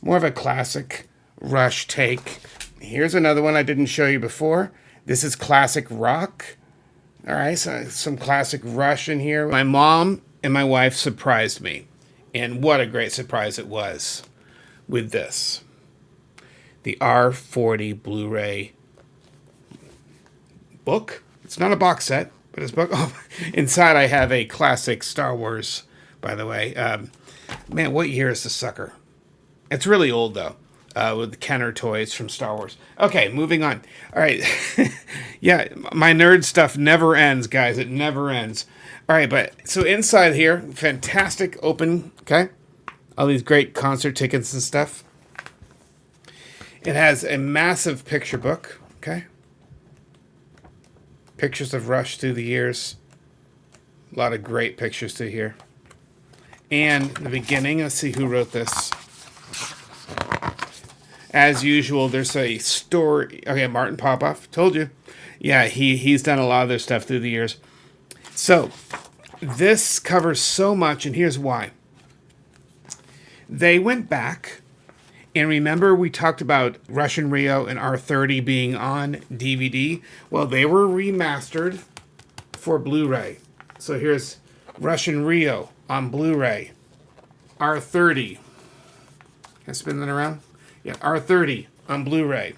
More of a classic Rush take. Here's another one I didn't show you before. This is classic rock. All right, so some classic Rush in here. My mom and my wife surprised me, and what a great surprise it was with this. The R40 Blu-ray book. It's not a box set, but it's a book. Oh, inside I have a classic Star Wars, by the way. Man, what year is the sucker? It's really old, though, with the Kenner toys from Star Wars. Okay, moving on. All right. Yeah, my nerd stuff never ends, guys. It never ends. All right, but so inside here, fantastic open, okay? All these great concert tickets and stuff. It has a massive picture book, okay? Pictures of Rush through the years. A lot of great pictures through here. And the beginning, let's see who wrote this. As usual, there's a story. Okay, Martin Popoff, told you. Yeah, he's done a lot of their stuff through the years. So, this covers so much, and here's why. They went back, and remember we talked about Russian Rio and R30 being on DVD? Well, they were remastered for Blu-ray. So here's Russian Rio on Blu-ray. R30. Can I spin that around? Yeah, R30 on Blu-ray.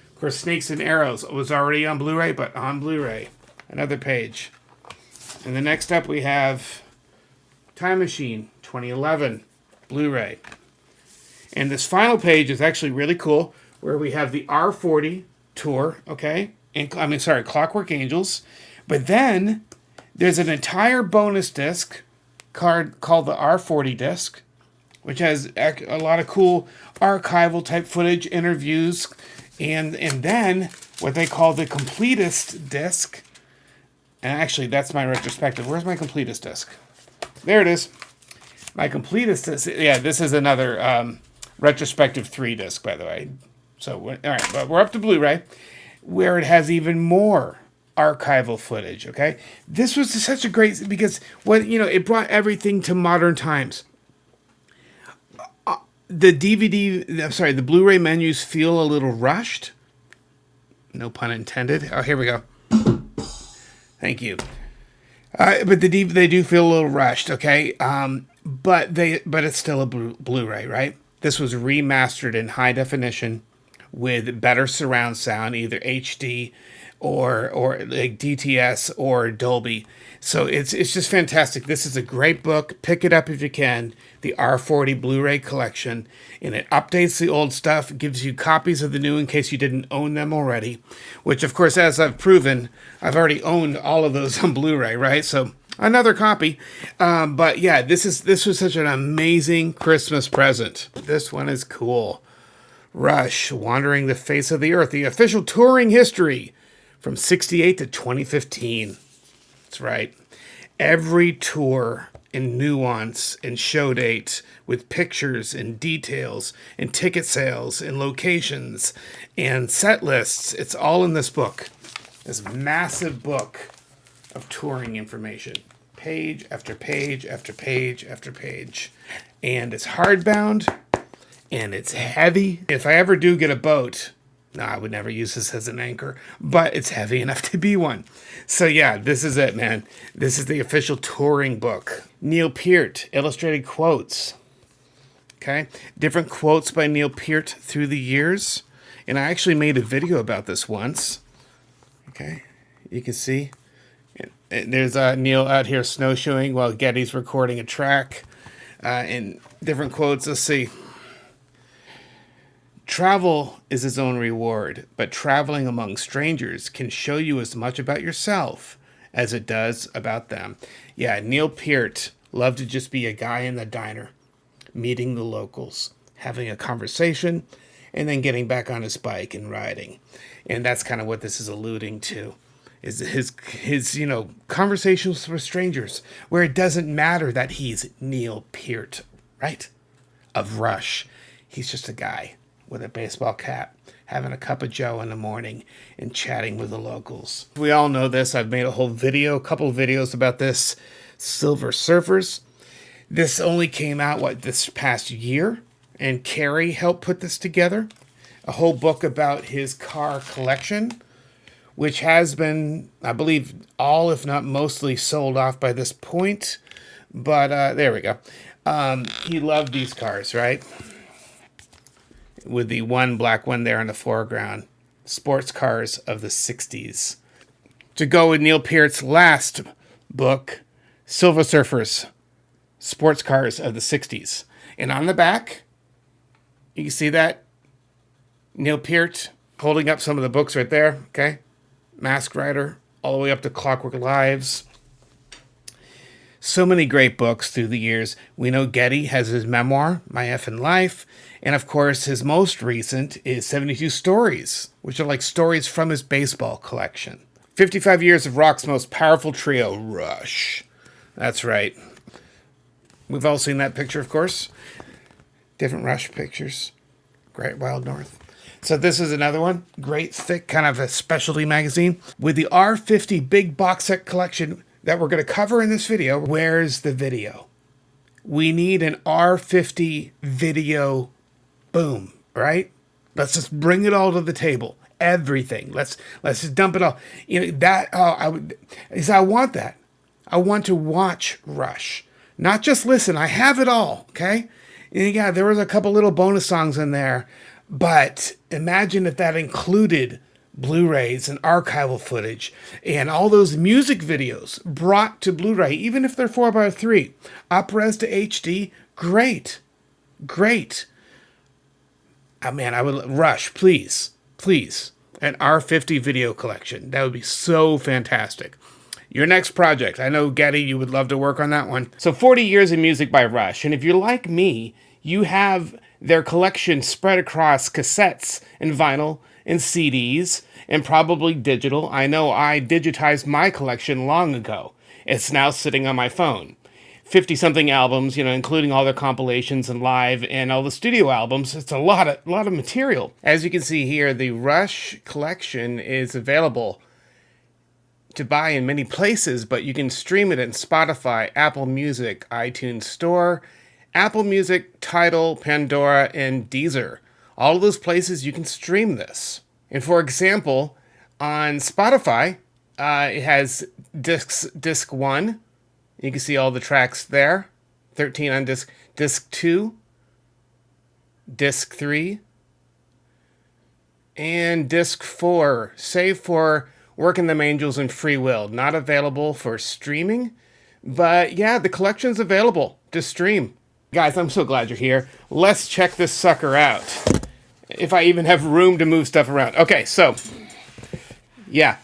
Of course, Snakes and Arrows was already on Blu-ray, but on Blu-ray. Another page. And the next up we have Time Machine 2011 Blu-ray. And this final page is actually really cool, where we have the R40 tour, okay? And Clockwork Angels. But then there's an entire bonus disc card called the R40 disc, which has a lot of cool archival type footage, interviews, and then what they call the completist disc. And actually, that's my retrospective. Where's my completist disc? There it is. My completist disc. Yeah, this is another retrospective 3 disc, by the way. So, all right, but we're up to Blu-ray, where it has even more archival footage. Okay, this was such a great, because it brought everything to modern times. The the Blu-ray menus feel a little rushed. No pun intended. Oh, here we go. Thank you. But they do feel a little rushed, okay? But it's still a Blu-ray, right? This was remastered in high definition with better surround sound, either HD or like DTS or Dolby. So it's just fantastic. This is a great book. Pick it up if you can. The R40 Blu-ray collection, and it updates the old stuff, gives you copies of the new in case you didn't own them already, which of course, as I've proven, I've already owned all of those on Blu-ray, right? So another copy. But yeah, this was such an amazing Christmas present. This one is cool. Rush, Wandering the Face of the Earth, the official touring history from 1968 to 2015. That's right. Every tour and nuance and show date with pictures and details and ticket sales and locations and set lists. It's all in this book. This massive book of touring information. Page after page after page after page. And it's hardbound and it's heavy. If I ever do get a boat, I would never use this as an anchor, but it's heavy enough to be one. So yeah, this is it, man. This is the official touring book. Neil Peart, illustrated quotes. Okay, different quotes by Neil Peart through the years. And I actually made a video about this once. Okay, you can see. There's Neil out here snowshoeing while Getty's recording a track. And different quotes, let's see. Travel is its own reward, but traveling among strangers can show you as much about yourself as it does about them. Yeah, Neil Peart loved to just be a guy in the diner, meeting the locals, having a conversation, and then getting back on his bike and riding. And that's kind of what this is alluding to, is his conversations with strangers, where it doesn't matter that he's Neil Peart, right? Of Rush. He's just a guy with a baseball cap, having a cup of joe in the morning and chatting with the locals. We all know this. I've made a couple of videos about this. Silver Surfers. This only came out, this past year? And Carrie helped put this together. A whole book about his car collection, which has been, I believe, all, if not mostly, sold off by this point. But there we go. He loved these cars, right? With the one black one there in the foreground. Sports cars of the 60s. To go with Neil Peart's last book, Silver Surfers, Sports Cars of the 60s. And on the back, you can see that Neil Peart holding up some of the books right there, okay? Mask Rider, all the way up to Clockwork Lives. So many great books through the years. We know Getty has his memoir, My Effin' Life. And of course, his most recent is 72 Stories, which are like stories from his baseball collection. 55 years of rock's most powerful trio, Rush. That's right. We've all seen that picture, of course. Different Rush pictures. Great Wild North. So this is another one. Great, thick, kind of a specialty magazine. With the R50 big box set collection that we're going to cover in this video. Where's the video? We need an R50 video boom, right? Let's just bring it all to the table. Everything. Let's just dump it all. You know, I want that. I want to watch Rush. Not just listen. I have it all, okay? And yeah, there was a couple little bonus songs in there. But imagine if that included Blu-rays and archival footage and all those music videos brought to Blu-ray, even if they're 4x3. Up-res to HD, great. Great. Oh man, I would, Rush, please, an R50 video collection. That would be so fantastic. Your next project. I know, Getty, you would love to work on that one. So 40 years of music by Rush. And if you're like me, you have their collection spread across cassettes and vinyl and CDs and probably digital. I know I digitized my collection long ago. It's now sitting on my phone. 50-something albums, including all their compilations and live and all the studio albums. It's a lot of material. As you can see here, the Rush collection is available to buy in many places, but you can stream it in Spotify, Apple Music, iTunes Store, Apple Music, Tidal, Pandora, and Deezer. All of those places you can stream this. And for example, on Spotify, it has disc 1. You can see all the tracks there. 13 on disc 2, disc 3, and disc 4, save for Working Them Angels and Free Will. Not available for streaming, but yeah, the collection's available to stream. Guys, I'm so glad you're here. Let's check this sucker out. If I even have room to move stuff around. Okay, so, yeah,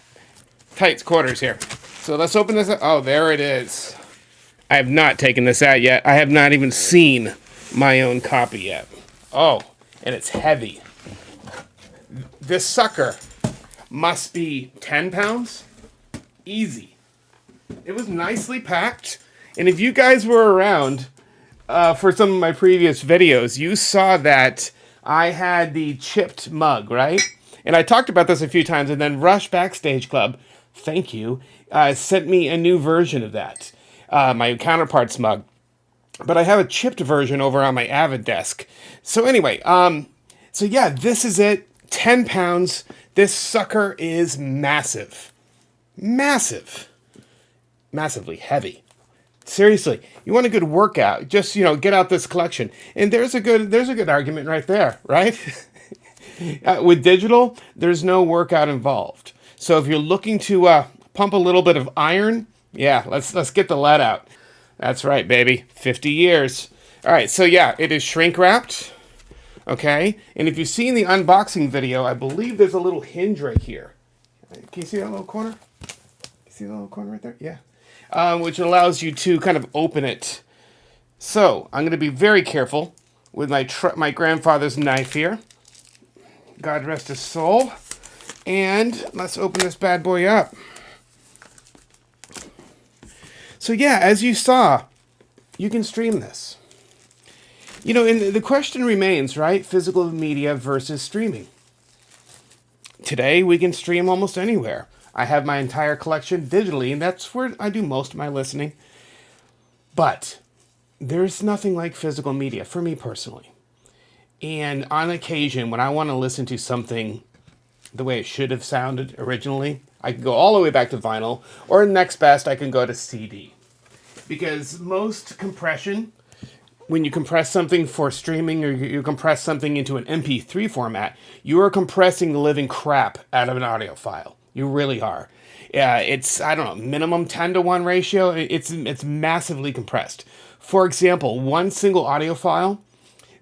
tight quarters here. So let's open this up. Oh, there it is. I have not taken this out yet. I have not even seen my own copy yet. Oh, and it's heavy. This sucker must be 10 pounds. Easy. It was nicely packed. And if you guys were around for some of my previous videos, you saw that I had the chipped mug, right? And I talked about this a few times, and then Rush Backstage Club, thank you, sent me a new version of that. My Counterparts mug. But I have a chipped version over on my Avid desk. So anyway, so yeah, this is it. 10 pounds. This sucker is massive. Massive. Massively heavy. Seriously, you want a good workout, just, get out this collection. And there's a good argument right there, right? With digital, there's no workout involved. So if you're looking to pump a little bit of iron, yeah, let's get the lead out. That's right, baby. 50 years. All right, so yeah, it is shrink wrapped. Okay, and if you've seen the unboxing video, I believe there's a little hinge right here. Can you see that little corner? See the little corner right there? Yeah. Which allows you to kind of open it. So I'm going to be very careful with my grandfather's knife here. God rest his soul. And let's open this bad boy up. So yeah, as you saw, you can stream this. And the question remains, right? Physical media versus streaming. Today, we can stream almost anywhere. I have my entire collection digitally, and that's where I do most of my listening. But there's nothing like physical media for me personally. And on occasion, when I want to listen to something the way it should have sounded originally, I can go all the way back to vinyl, or next best, I can go to CD. Because most compression, when you compress something for streaming or you compress something into an MP3 format, you are compressing the living crap out of an audio file. You really are. It's, I don't know, minimum 10-to-1 ratio. It's massively compressed. For example, one single audio file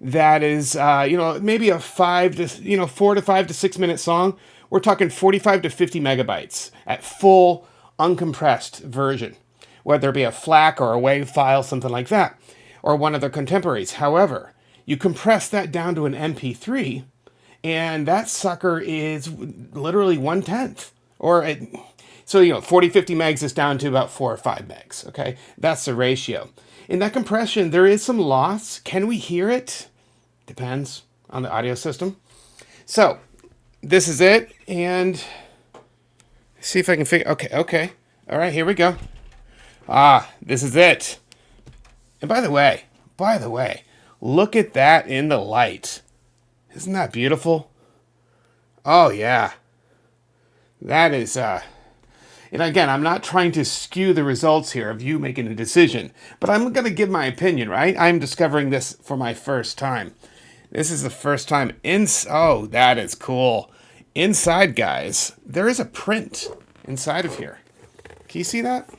that is, maybe a 4 to 5 to 6 minute song, we're talking 45 to 50 megabytes at full uncompressed version, whether it be a FLAC or a WAV file, something like that, or one of their contemporaries. However, you compress that down to an MP3, and that sucker is literally 1/10. So 40, 50 megs is down to about 4 or 5 megs, okay? That's the ratio. In that compression, there is some loss. Can we hear it? Depends on the audio system. So, this is it, and see if I can figure... Okay. All right, here we go. This is it. And by the way, look at that in the light. Isn't that beautiful? Oh, yeah. That is, and again, I'm not trying to skew the results here of you making a decision, but I'm going to give my opinion, right? I'm discovering this for my first time. This is the first time oh, that is cool. Inside, guys, there is a print inside of here. Can you see that?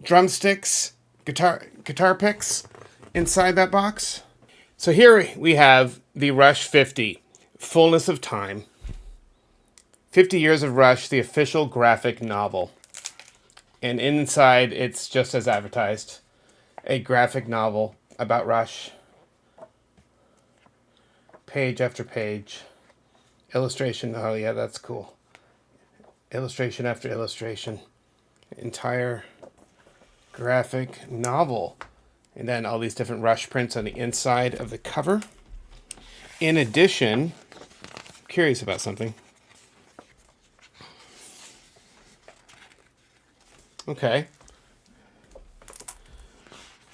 Drumsticks, guitar picks inside that box. So here we have the Rush 50, Fullness of Time. 50 Years of Rush, the official graphic novel. And inside, it's just as advertised. A graphic novel about Rush. Page after page. Illustration, oh yeah, that's cool. Illustration after illustration. Entire graphic novel. And then all these different Rush prints on the inside of the cover. In addition, I'm curious about something. Okay.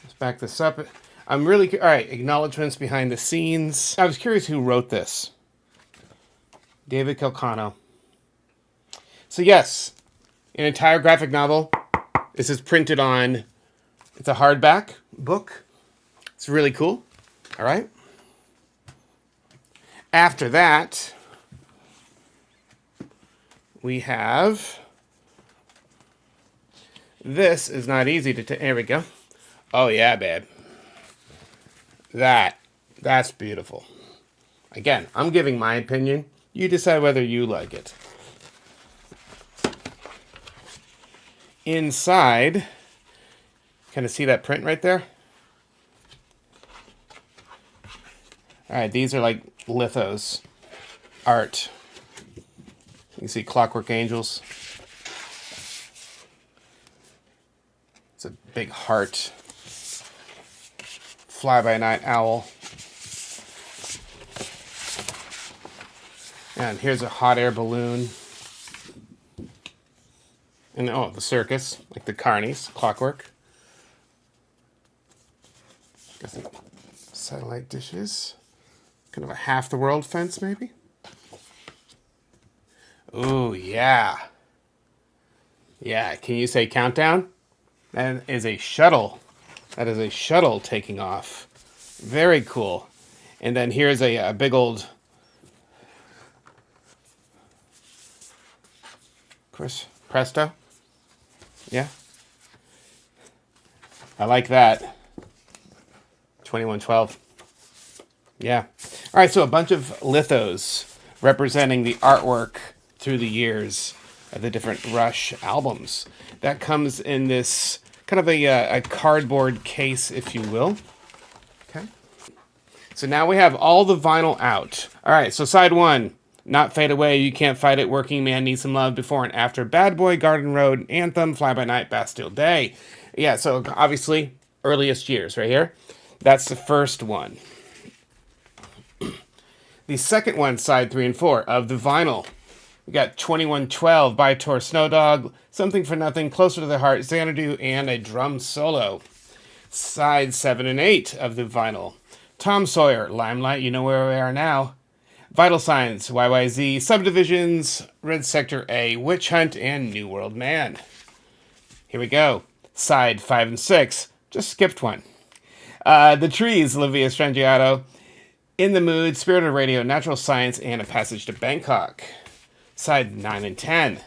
Let's back this up. I'm really... All right, acknowledgements behind the scenes. I was curious who wrote this. David Calcano. So yes, an entire graphic novel. This is printed on... It's a hardback book. It's really cool. All right. After that, we have... This is not easy to take. There we go. Oh, yeah, babe. That's beautiful. Again, I'm giving my opinion. You decide whether you like it. Inside, kind of see that print right there? All right, these are like lithos, art. You can see Clockwork Angels. It's a big heart. Fly-by-night owl. And here's a hot air balloon. And oh, the circus, like the carnies, clockwork. Got some satellite dishes. Kind of a half the world fence, maybe? Ooh, yeah. Yeah, can you say countdown? That is a shuttle. That is a shuttle taking off. Very cool. And then here's a big old... Presto? Yeah. I like that. 2112. Yeah. All right, so a bunch of lithos representing the artwork through the years of the different Rush albums. That comes in this kind of a cardboard case, if you will. Okay. So now we have all the vinyl out. All right, so side one. Not Fade Away, You Can't Fight It, Working Man Needs Some Love, Before and After, Bad Boy, Garden Road, Anthem, Fly By Night, Bastille Day. Yeah, so obviously, earliest years right here. That's the first one. The second one, side 3 and 4 of the vinyl. We got 2112, By Tor Snow Dog, Something for Nothing, Closer to the Heart, Xanadu, and a drum solo. Side 7 and 8 of the vinyl. Tom Sawyer, Limelight, you know where we are now. Vital Signs, YYZ, Subdivisions, Red Sector A, Witch Hunt, and New World Man. Here we go. Side 5 and 6. Just skipped one. The Trees, Olivia Strangiato. In the Mood, Spirit of Radio, Natural Science, and A Passage to Bangkok. Side 9 and 10.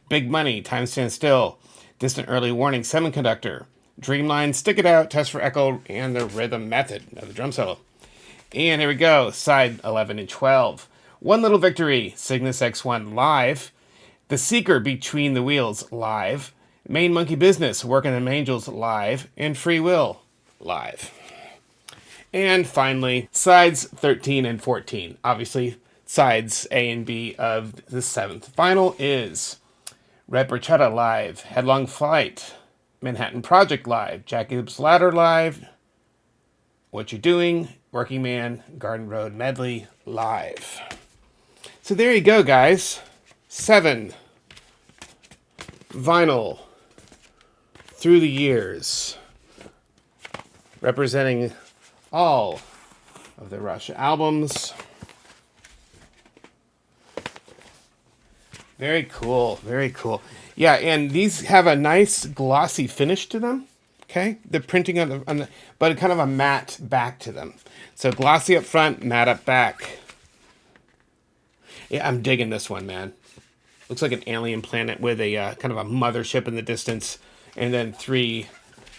Big Money, Time Stand Still, Distant Early Warning, Semiconductor, Dreamline, Stick It Out, Test for Echo, and The Rhythm Method, another drum solo. And here we go, side 11 and 12. One Little Victory, Cygnus X-1 live. The Seeker, Between the Wheels live. Main Monkey Business, Working Them Angels live. And Free Will live. And finally, sides 13 and 14. Obviously, sides A and B of the 7th vinyl is Red Bruschetta live, Headlong Flight, Manhattan Project live, Jacob's Ladder live, What You Doing, Working Man, Garden Road Medley live. So there you go, guys. 7 vinyl through the years, representing all of the Rush albums. Very cool, very cool. Yeah, and these have a nice glossy finish to them. Okay, the printing on the but kind of a matte back to them. So glossy up front, matte up back. Yeah, I'm digging this one, man. Looks like an alien planet with a kind of a mothership in the distance, and then 3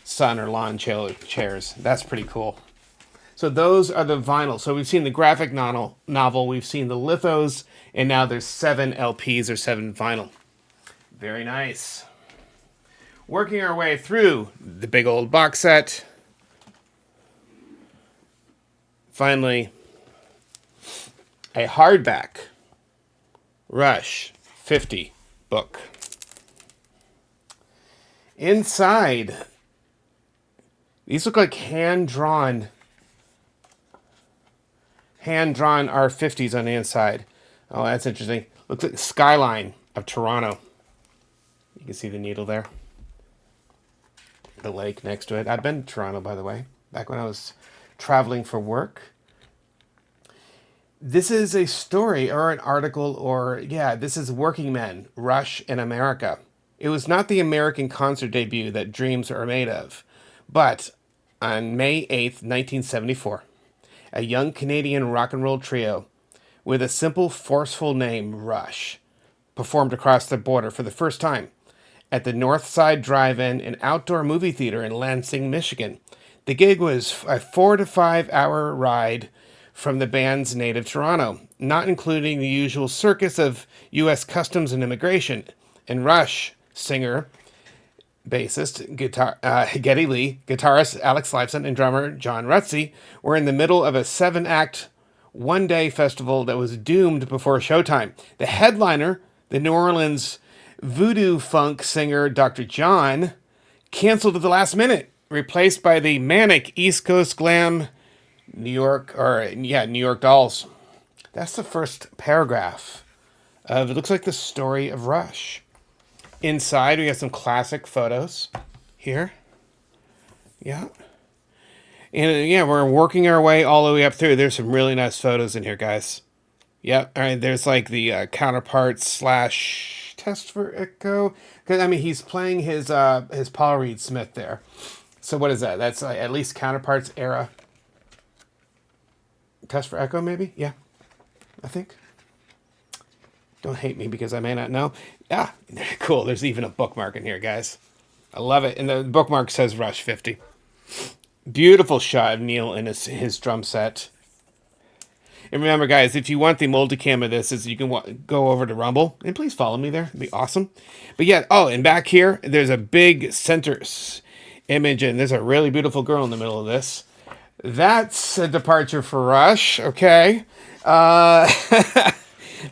sun or lawn chairs. That's pretty cool. So those are the vinyl. So we've seen the graphic novel, we've seen the lithos, and now there's 7 LPs or 7 vinyl. Very nice. Working our way through the big old box set. Finally, a hardback Rush 50 book. Inside, these look like hand-drawn R50s on the inside. Oh, that's interesting. Looks like the skyline of Toronto. You can see the needle there. The lake next to it. I've been to Toronto, by the way, back when I was traveling for work. This is a story or an article this is Working Men, Rush in America. It was not the American concert debut that dreams are made of, but on May 8th, 1974, a young Canadian rock and roll trio with a simple, forceful name, Rush, performed across the border for the first time at the Northside Drive-In, an outdoor movie theater in Lansing, Michigan. The gig was a 4 to 5 hour ride from the band's native Toronto, not including the usual circus of U.S. Customs and Immigration. And Rush singer, bassist Geddy Lee, guitarist Alex Lifeson, and drummer John Rutsey were in the middle of a 7-act, one-day festival that was doomed before showtime. The headliner, the New Orleans voodoo funk singer Dr. John, canceled at the last minute, replaced by the manic East Coast glam New York Dolls. That's the first paragraph of, it looks like the story of Rush. Inside, we have some classic photos here. Yeah. And yeah, we're working our way all the way up through. There's some really nice photos in here, guys. Yep. All right. There's like the Counterparts / Test for Echo. Because I mean, he's playing his Paul Reed Smith there. So what is that? That's at least Counterparts era. Test for Echo, maybe? Yeah. I think. Don't hate me because I may not know. Yeah, cool. There's even a bookmark in here, guys. I love it. And the bookmark says Rush 50. Beautiful shot of Neil in his drum set. And remember, guys, if you want the multicam of this, you can go over to Rumble. And please follow me there. It'd be awesome. But yeah, and back here, there's a big center image. And there's a really beautiful girl in the middle of this. That's a departure for Rush. Okay.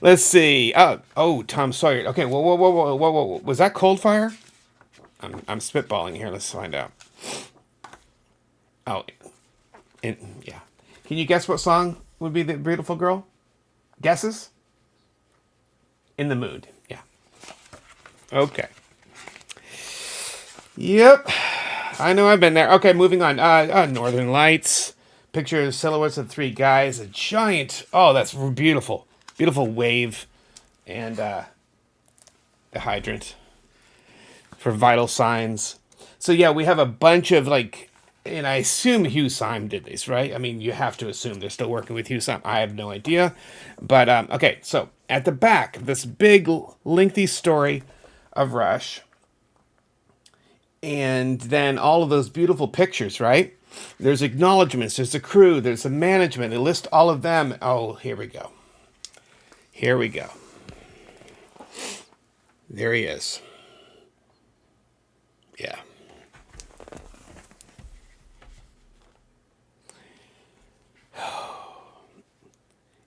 Let's see. Oh, Tom Sawyer. Okay, whoa. Was that Cold Fire? I'm spitballing here. Let's find out. Oh, yeah. Can you guess what song would be the beautiful girl? Guesses? In the Mood. Yeah. Okay. Yep. I know I've been there. Okay, moving on. Northern Lights. Picture of silhouettes of three guys. A giant. Oh, that's beautiful. Beautiful wave. And the hydrant for vital signs. So yeah, we have a bunch of like, and I assume Hugh Syme did these, right? I mean, you have to assume they're still working with Hugh Syme. I have no idea. But okay, so at the back, this big, lengthy story of Rush. And then all of those beautiful pictures, right? There's acknowledgments, there's a crew, there's a management. They list all of them. Oh, here we go. Here we go. There he is. Yeah.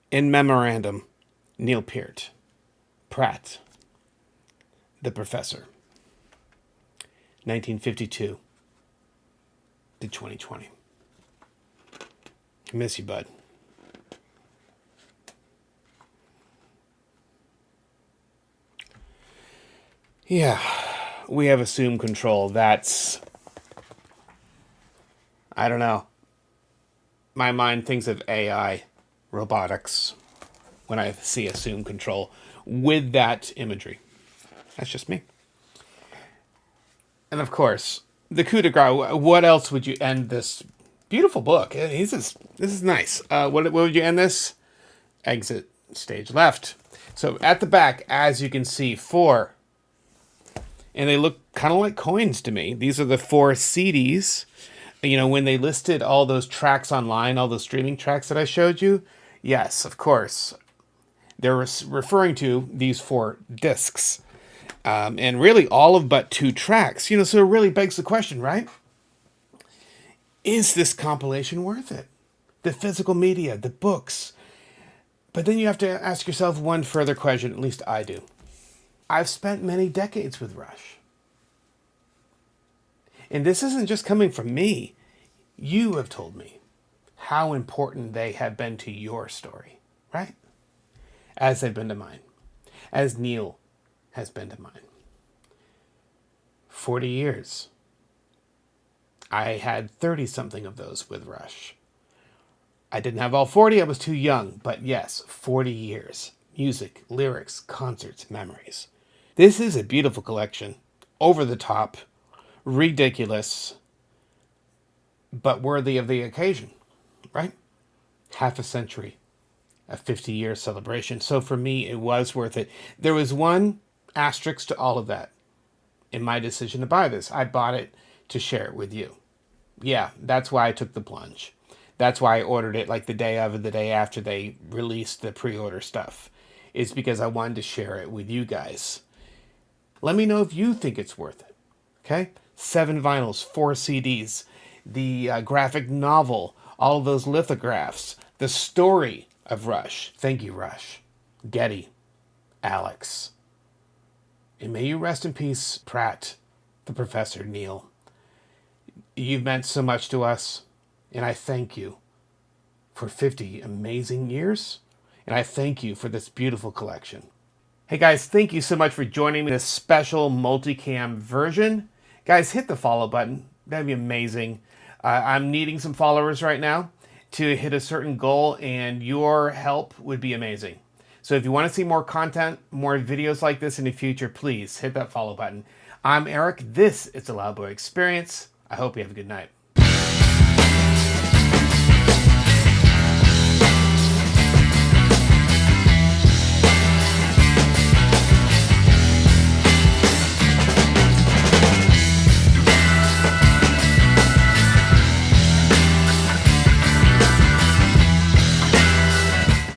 In memorandum, Neil Peart, Pratt, the professor, 1952 to 2020. I miss you, bud. Yeah, we have assumed control. That's, I don't know. My mind thinks of AI, robotics, when I see assumed control with that imagery. That's just me. And of course, the coup de grace. What else would you end this beautiful book? This is nice. What would you end this? Exit stage left. So at the back, as you can see, 4. And they look kind of like coins to me. These are the 4 CDs. You know, when they listed all those tracks online, all those streaming tracks that I showed you, yes, of course, they're referring to these 4 discs. And really all of but 2 tracks. You know, so it really begs the question, right? Is this compilation worth it? The physical media, the books. But then you have to ask yourself one further question, at least I do. I've spent many decades with Rush. And this isn't just coming from me. You have told me how important they have been to your story, right? As they've been to mine. As Neil has been to mine. 40 years. I had 30-something of those with Rush. I didn't have all 40, I was too young. But yes, 40 years. Music, lyrics, concerts, memories. This is a beautiful collection. Over the top, ridiculous, but worthy of the occasion, right? Half a century, a 50-year celebration. So for me, it was worth it. There was one asterisk to all of that in my decision to buy this. I bought it to share it with you. Yeah, that's why I took the plunge. That's why I ordered it like the day of or the day after they released the pre-order stuff. It's because I wanted to share it with you guys. Let me know if you think it's worth it. Okay? 7 vinyls, 4 CDs, the graphic novel, all of those lithographs, the story of Rush. Thank you, Rush. Getty, Alex. And may you rest in peace, Pratt, the Professor Neil. You've meant so much to us, and I thank you for 50 amazing years, and I thank you for this beautiful collection. Hey guys, thank you so much for joining me in this special multicam version. Guys, hit the follow button. That'd be amazing. I'm needing some followers right now to hit a certain goal, and your help would be amazing. So if you want to see more content, more videos like this in the future, please hit that follow button. I'm Eric. This is the Loud Boy Experience. I hope you have a good night.